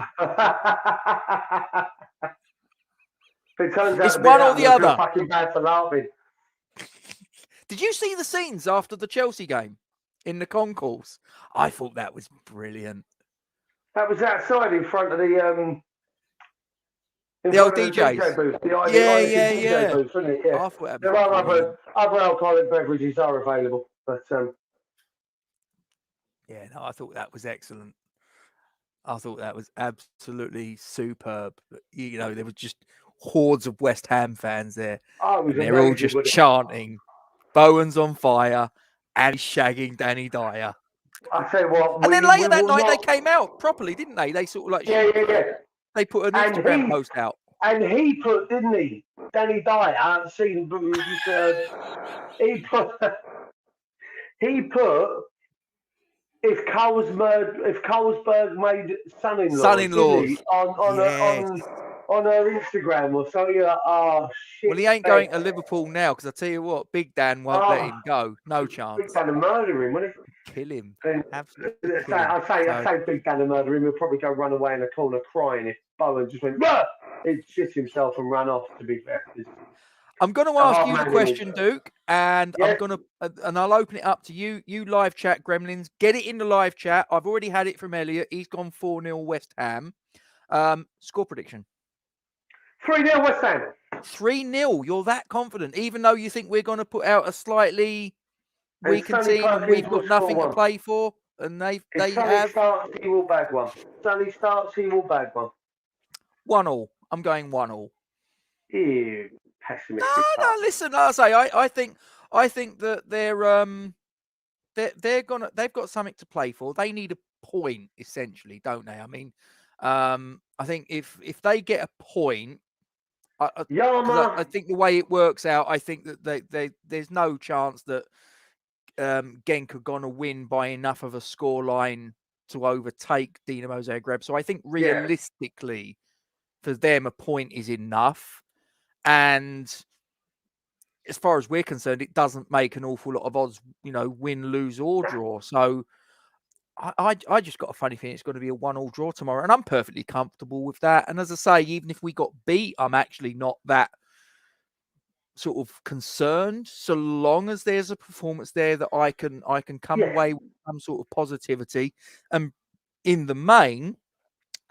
It's one or the other. Fucking bad for laughing. Did you see the scenes after the Chelsea game in the concourse? I thought that was brilliant. That was outside in front of the old DJs. Booth. Yeah. Booth, wasn't it? Yeah. I thought there are other alcoholic beverages are available, but yeah, no, I thought that was excellent. I thought that was absolutely superb. You know, there was just hordes of West Ham fans there. And they're all just chanting, Bowen's on fire and shagging Danny Dyer. I'll tell you what. And then later that night they came out properly, didn't they? They sort of like... Yeah. They put an Instagram post out. And he put, didn't he? Danny Dyer, I've seen... he put... If Carlsberg made son-in-law on on her Instagram or something. You're like, oh shit. Well, he ain't going to Liverpool now because I tell you what, Big Dan won't let him go. No chance. Big Dan to murder him, wouldn't he? Kill him. And Absolutely kill him. I say Big Dan to murder him. He'll probably go run away in a corner crying if Bowen just went, "Bah!" He'd shit himself and run off. To be fair, I'm going to ask you the question, Duke, and yeah. I'm going to, and I'll open it up to you. You live chat, Gremlins. Get it in the live chat. I've already had it from Elliot. He's gone 4-0 West Ham. Score prediction. 3-0 West Ham. 3-0. You're that confident, even though you think we're going to put out a slightly weakened team and we've got nothing to play for, and they have. Starts, he will bag one. Sonny starts, he will bag one. 1-1. I'm going 1-1. Ew, pessimistic. No. Listen, I say I think that they've got something to play for. They need a point essentially, don't they? I mean, I think if they get a point, I think the way it works out, I think that there's no chance that Genk are going to win by enough of a scoreline to overtake DINAMO Zagreb. So I think realistically, for them, a point is enough. And as far as we're concerned, it doesn't make an awful lot of odds, win, lose, or draw. So I just got a funny feeling it's going to be a 1-1 draw tomorrow, and I'm perfectly comfortable with that. And as I say, even if we got beat, I'm actually not that sort of concerned, so long as there's a performance there that I can come away with some sort of positivity. And in the main,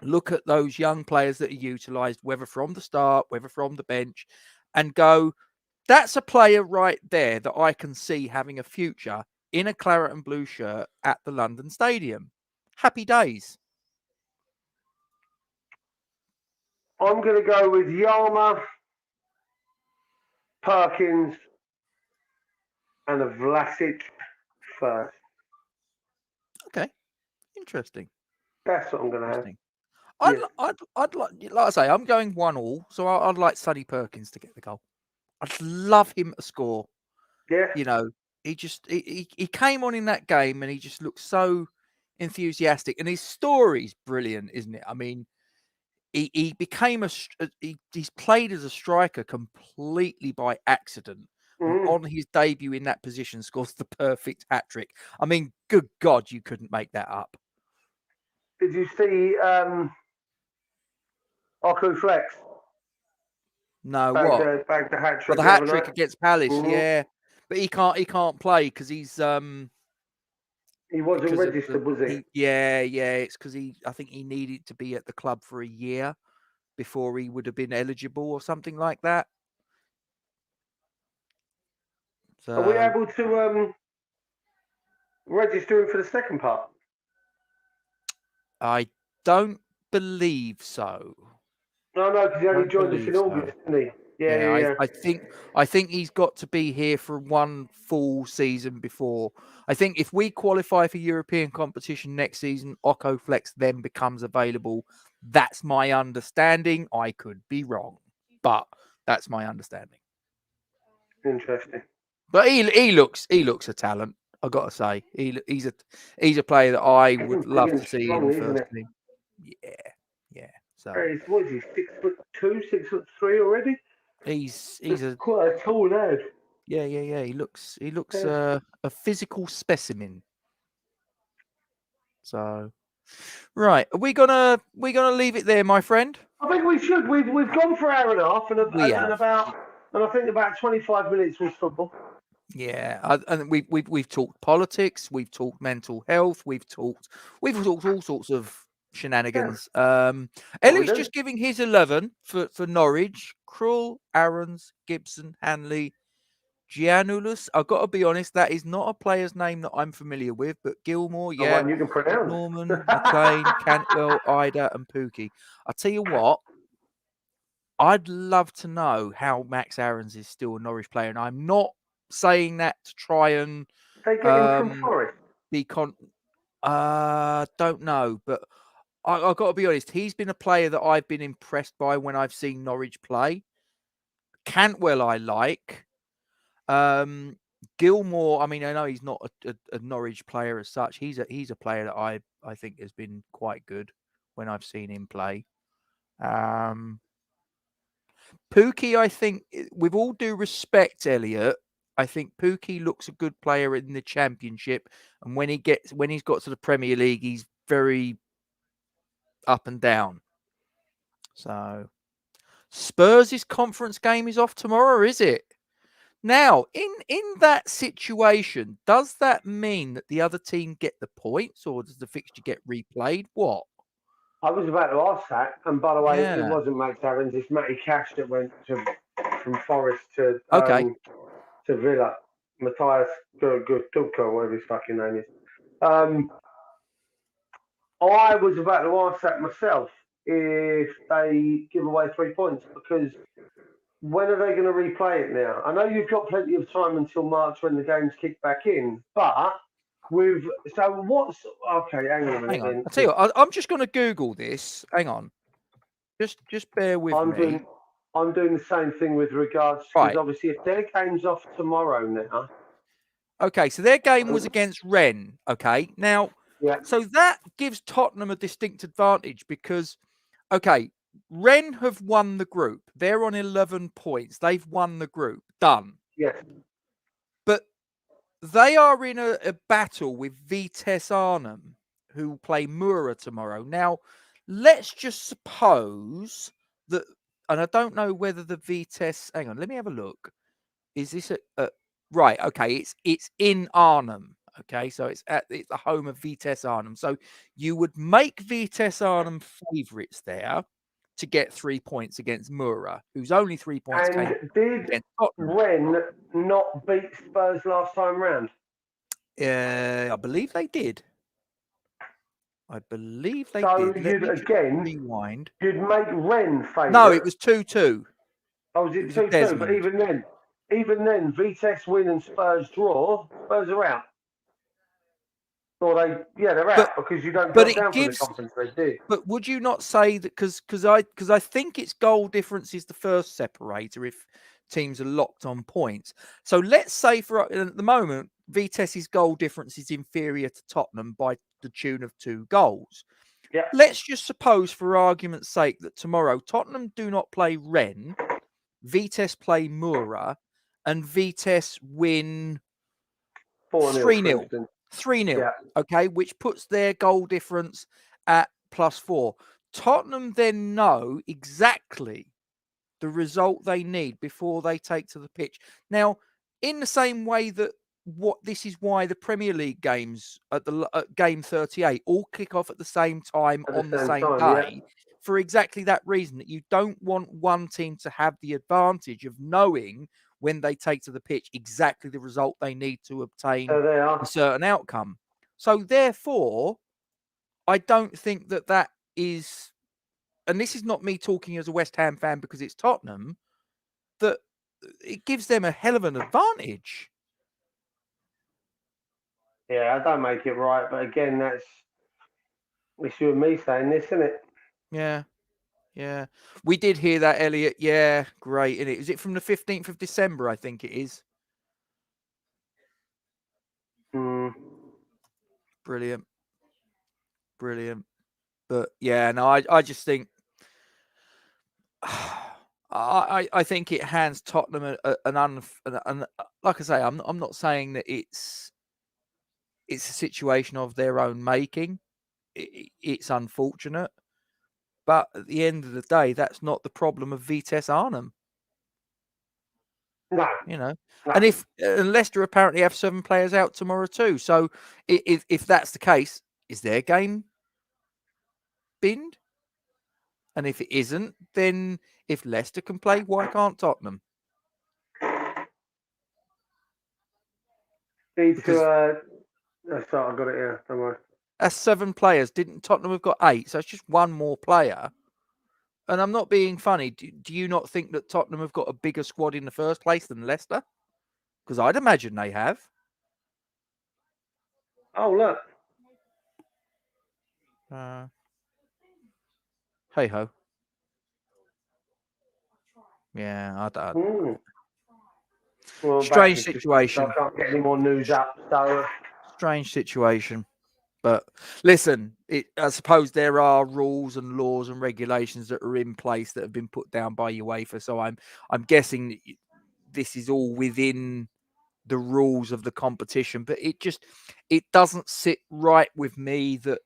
look at those young players that are utilised, whether from the start, whether from the bench, and go, that's a player right there that I can see having a future in a claret and blue shirt at the London Stadium. Happy days. I'm going to go with Yarma, Perkins, and a Vlasic first. Okay, interesting. That's what I'm going to have. I'd like I say, I'm going 1-1, so I'd like Sonny Perkins to get the goal. I'd love him to score. Yeah. He just he came on in that game and he just looked so enthusiastic, and his story's brilliant, isn't it? I mean, he became he's played as a striker completely by accident. And on his debut in that position, scores the perfect hat trick. I mean, good God, you couldn't make that up. Did you see Oku Flex? No, bagged the hat trick. The hat trick against Palace, yeah. But he can't play because he's he wasn't registered, was he? Yeah. It's because I think he needed to be at the club for a year before he would have been eligible or something like that. So, are we able to register him for the second part? I don't believe so. No, because he only joined us in August, didn't he? Yeah. I think he's got to be here for one full season before. I think if we qualify for European competition next season, Occo Flex then becomes available. That's my understanding. I could be wrong, but that's my understanding. Interesting. But he looks a talent. I got to say, he's a player that I would love to see in the first team. Yeah. So what is he? 6'2", 6'3" already? He's quite a tall lad. Yeah. He looks a physical specimen. So, right, are we gonna leave it there, my friend? I think we should. We've gone for an hour and a half, and I think about 25 minutes was football. Yeah, and we've talked politics, we've talked mental health, we've talked all sorts of shenanigans. Ellie's just giving his 11 for Norwich. Krul, Aarons, Gibson, Hanley, Giannoulis. I've got to be honest, that is not a player's name that I'm familiar with, but Gilmore, yeah. One you can pronounce. Norman, McLean, Cantwell, Ida, and Pookie. I'll tell you what, I'd love to know how Max Aarons is still a Norwich player, and I'm not saying that to try and they get him from Forest. Don't know, but I've got to be honest, he's been a player that I've been impressed by when I've seen Norwich play. Cantwell I like. Gilmore, I mean, I know he's not a Norwich player as such. He's a player that I think has been quite good when I've seen him play. Pookie, I think, with all due respect, Elliot, I think Pookie looks a good player in the Championship, and when he's got to the Premier League, he's very up and down. So, Spurs' conference game is off tomorrow, is it? Now, in that situation, does that mean that the other team get the points, or does the fixture get replayed? What? I was about to ask that, and by the way, it Yeah. wasn't Max Aarons, it's Matty Cash that went from Forest to Okay. to Villa. Matthias Gudka, whatever his fucking name is. I was about to ask that myself if they give away 3 points, because when are they going to replay it now? I know you've got plenty of time until March when the games kick back in, but okay, hang on a minute. Hang on. Then. I'll tell you what, I'm just going to Google this. Hang on. Just bear with me. I'm doing the same thing with regards, because obviously if their game's off tomorrow now. Okay, so their game was against Rennes. Okay, now, so that gives Tottenham a distinct advantage because, okay, Rennes have won the group. They're on 11 points. They've won the group. Done. Yes. But they are in a battle with Vitesse Arnhem, who will play Mura tomorrow. Now, let's just suppose that, and I don't know whether the Vitesse. Hang on, let me have a look. Is this a right? Okay, it's in Arnhem. Okay, so it's the home of Vitesse Arnhem. So you would make Vitesse Arnhem favourites there to get 3 points against Mura, who's only 3 points. And did Rennes not beat Spurs last time round? I believe they did. So you'd again rewind. You'd make Rennes favourite. No, it was 2-2. Oh, was it 2-2? But even then, Vitesse win and Spurs draw. Spurs are out. Or they're out because you don't go down for the Conference League, do you? But would you not say that because I think it's goal difference is the first separator if teams are locked on points. So let's say at the moment Vitesse's goal difference is inferior to Tottenham by the tune of 2 goals. Yeah. Let's just suppose, for argument's sake, that tomorrow Tottenham do not play Rennes, Vitesse play Mura, and Vitesse win 3-0. 3-0. Yeah. Okay, which puts their goal difference at +4. Tottenham then know exactly the result they need before they take to the pitch. Now, in the same way that this is why the Premier League games at game 38 all kick off at the same time on the same day, for exactly that reason, that you don't want one team to have the advantage of knowing when they take to the pitch exactly the result they need to obtain a certain outcome. So therefore, I don't think that is, and this is not me talking as a West Ham fan because it's Tottenham, that it gives them a hell of an advantage. Yeah, I don't make it right, but again, it's you and me saying this, isn't it? Yeah. We did hear that, Elliot. Yeah, great. And is it from the 15th of December, I think it is? Brilliant. But yeah, no, I just think I think it hands Tottenham an like I say, I'm not saying that it's a situation of their own making. It's unfortunate. But at the end of the day, that's not the problem of Vitesse Arnhem. No. No. And if Leicester apparently have 7 players out tomorrow too. So if that's the case, is their game binned? And if it isn't, then if Leicester can play, why can't Tottenham? I've got it here. Don't worry. That's 7 players. Didn't Tottenham have got 8? So it's just 1 more player. And I'm not being funny. Do you not think that Tottenham have got a bigger squad in the first place than Leicester? Because I'd imagine they have. Oh, look. Hey ho. Yeah, I don't. Well, strange situation. I can't get any more news up. So. Strange situation. But listen, I suppose there are rules and laws and regulations that are in place that have been put down by UEFA. So I'm guessing that this is all within the rules of the competition. But it doesn't sit right with me that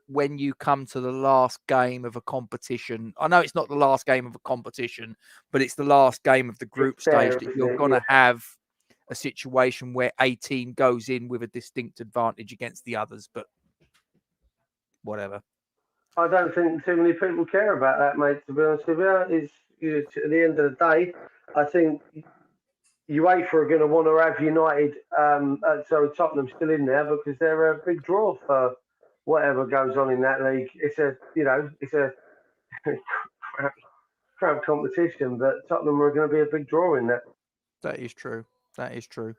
when you come to the last game of a competition, I know it's not the last game of a competition, but it's the last game of the group stage, that you're going to have a situation where a team goes in with a distinct advantage against the others. But whatever. I don't think too many people care about that, mate. To be honest with you, at the end of the day, I think UEFA are going to want to have United, sorry, Tottenham still in there because they're a big draw for whatever goes on in that league. It's a crap, crap competition, but Tottenham are going to be a big draw in that. That is true. That is true.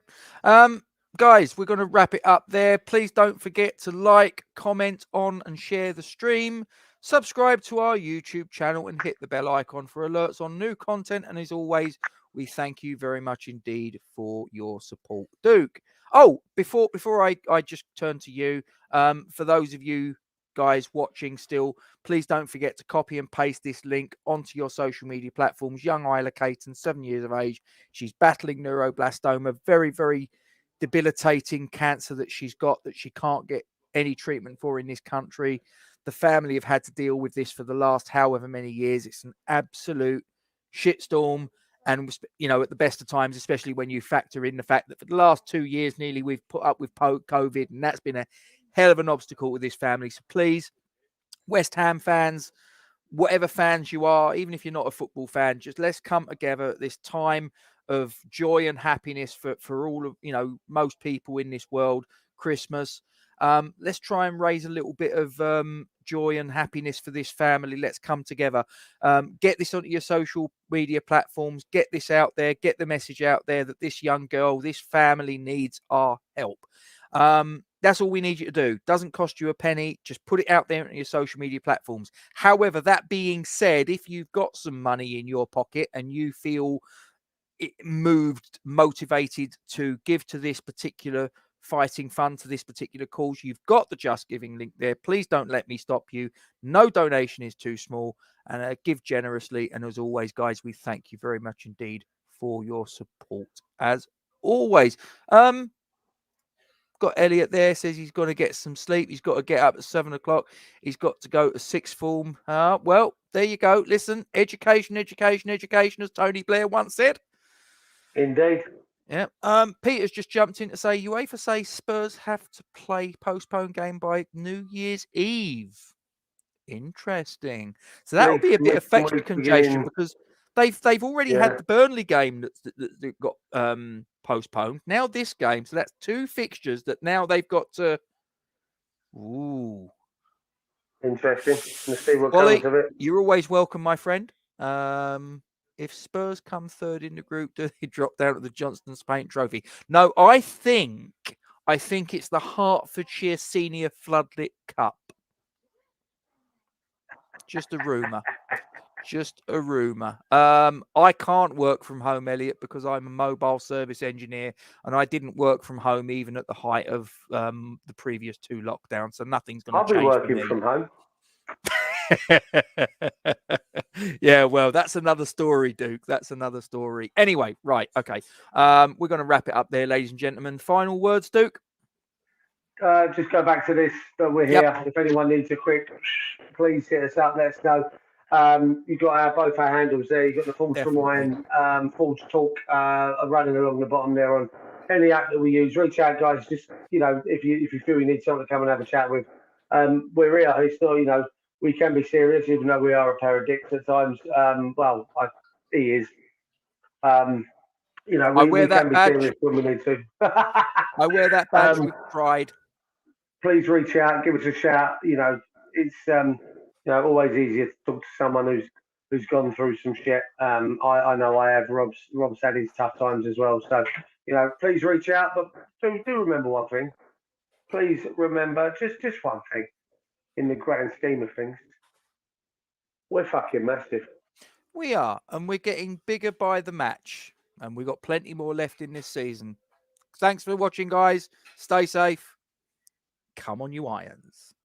Guys, we're going to wrap it up there. Please don't forget to like, comment on, and share the stream. Subscribe to our YouTube channel and hit the bell icon for alerts on new content. And as always, we thank you very much indeed for your support. Duke. Oh, before I just turn to you, for those of you guys watching still, please don't forget to copy and paste this link onto your social media platforms. Young Isla Caton, 7 years of age. She's battling neuroblastoma, very, very debilitating cancer that she's got that she can't get any treatment for in this country. The family have had to deal with this for the last however many years. It's an absolute shitstorm. And, at the best of times, especially when you factor in the fact that for the last 2 years, nearly, we've put up with COVID, and that's been a hell of an obstacle with this family. So please, West Ham fans, whatever fans you are, even if you're not a football fan, just let's come together at this time of joy and happiness for all of, most people in this world, Christmas. Let's try and raise a little bit of joy and happiness for this family. Let's come together. Get this onto your social media platforms. Get this out there. Get the message out there that this young girl, this family needs our help. That's all we need you to do. Doesn't cost you a penny. Just put it out there on your social media platforms. However, that being said, if you've got some money in your pocket and you feel motivated to give to this particular fighting fund, to this particular cause, you've got the Just Giving link there. Please don't let me stop you. No donation is too small, and give generously. And as always, guys, we thank you very much indeed for your support as always. Got Elliot there, says he's going to get some sleep. He's got to get up at 7 o'clock. He's got to go to sixth form. Well, there you go. Listen, education, as Tony Blair once said. Indeed. Yeah. Peter's just jumped in to say UEFA say Spurs have to play postponed game by New Year's Eve. Interesting. So that'll be a bit of fetch congestion because they've already had the Burnley game that got postponed. Now this game, so that's 2 fixtures that now they've got to. Ooh, interesting. Let's see what comes of it. You're always welcome, my friend. If Spurs come third in the group, do they drop down to the Johnston's Paint Trophy? No, I think it's the Hertfordshire Senior Floodlit Cup. Just a rumor. Just a rumor. I can't work from home, Elliot, because I'm a mobile service engineer, and I didn't work from home even at the height of the previous 2 lockdowns. So nothing's going to change. I'll be working from home. Yeah, well, that's another story, Duke. That's another story. Anyway, right, okay. We're going to wrap it up there, ladies and gentlemen. Final words, Duke? Just go back to this, that we're here. Yep. If anyone needs a quick, please hit us up, let us know. You've got both our handles there. You've got the Forge from Wine, Forge Talk running along the bottom there on any app that we use. Reach out, guys. Just, if you feel you need someone to come and have a chat with, we're here. It's not, we can be serious, even though we are a pair of dicks at times. He is. We can be serious when we need to. I wear that badge with pride. Please reach out, give us a shout. It's always easier to talk to someone who's gone through some shit. I know I have. Rob's had his tough times as well. So please reach out. But do remember one thing. Please remember just one thing. In the grand scheme of things, we're fucking massive. We are, and we're getting bigger by the match, and we've got plenty more left in this season. Thanks for watching, guys. Stay safe. Come on, you Irons.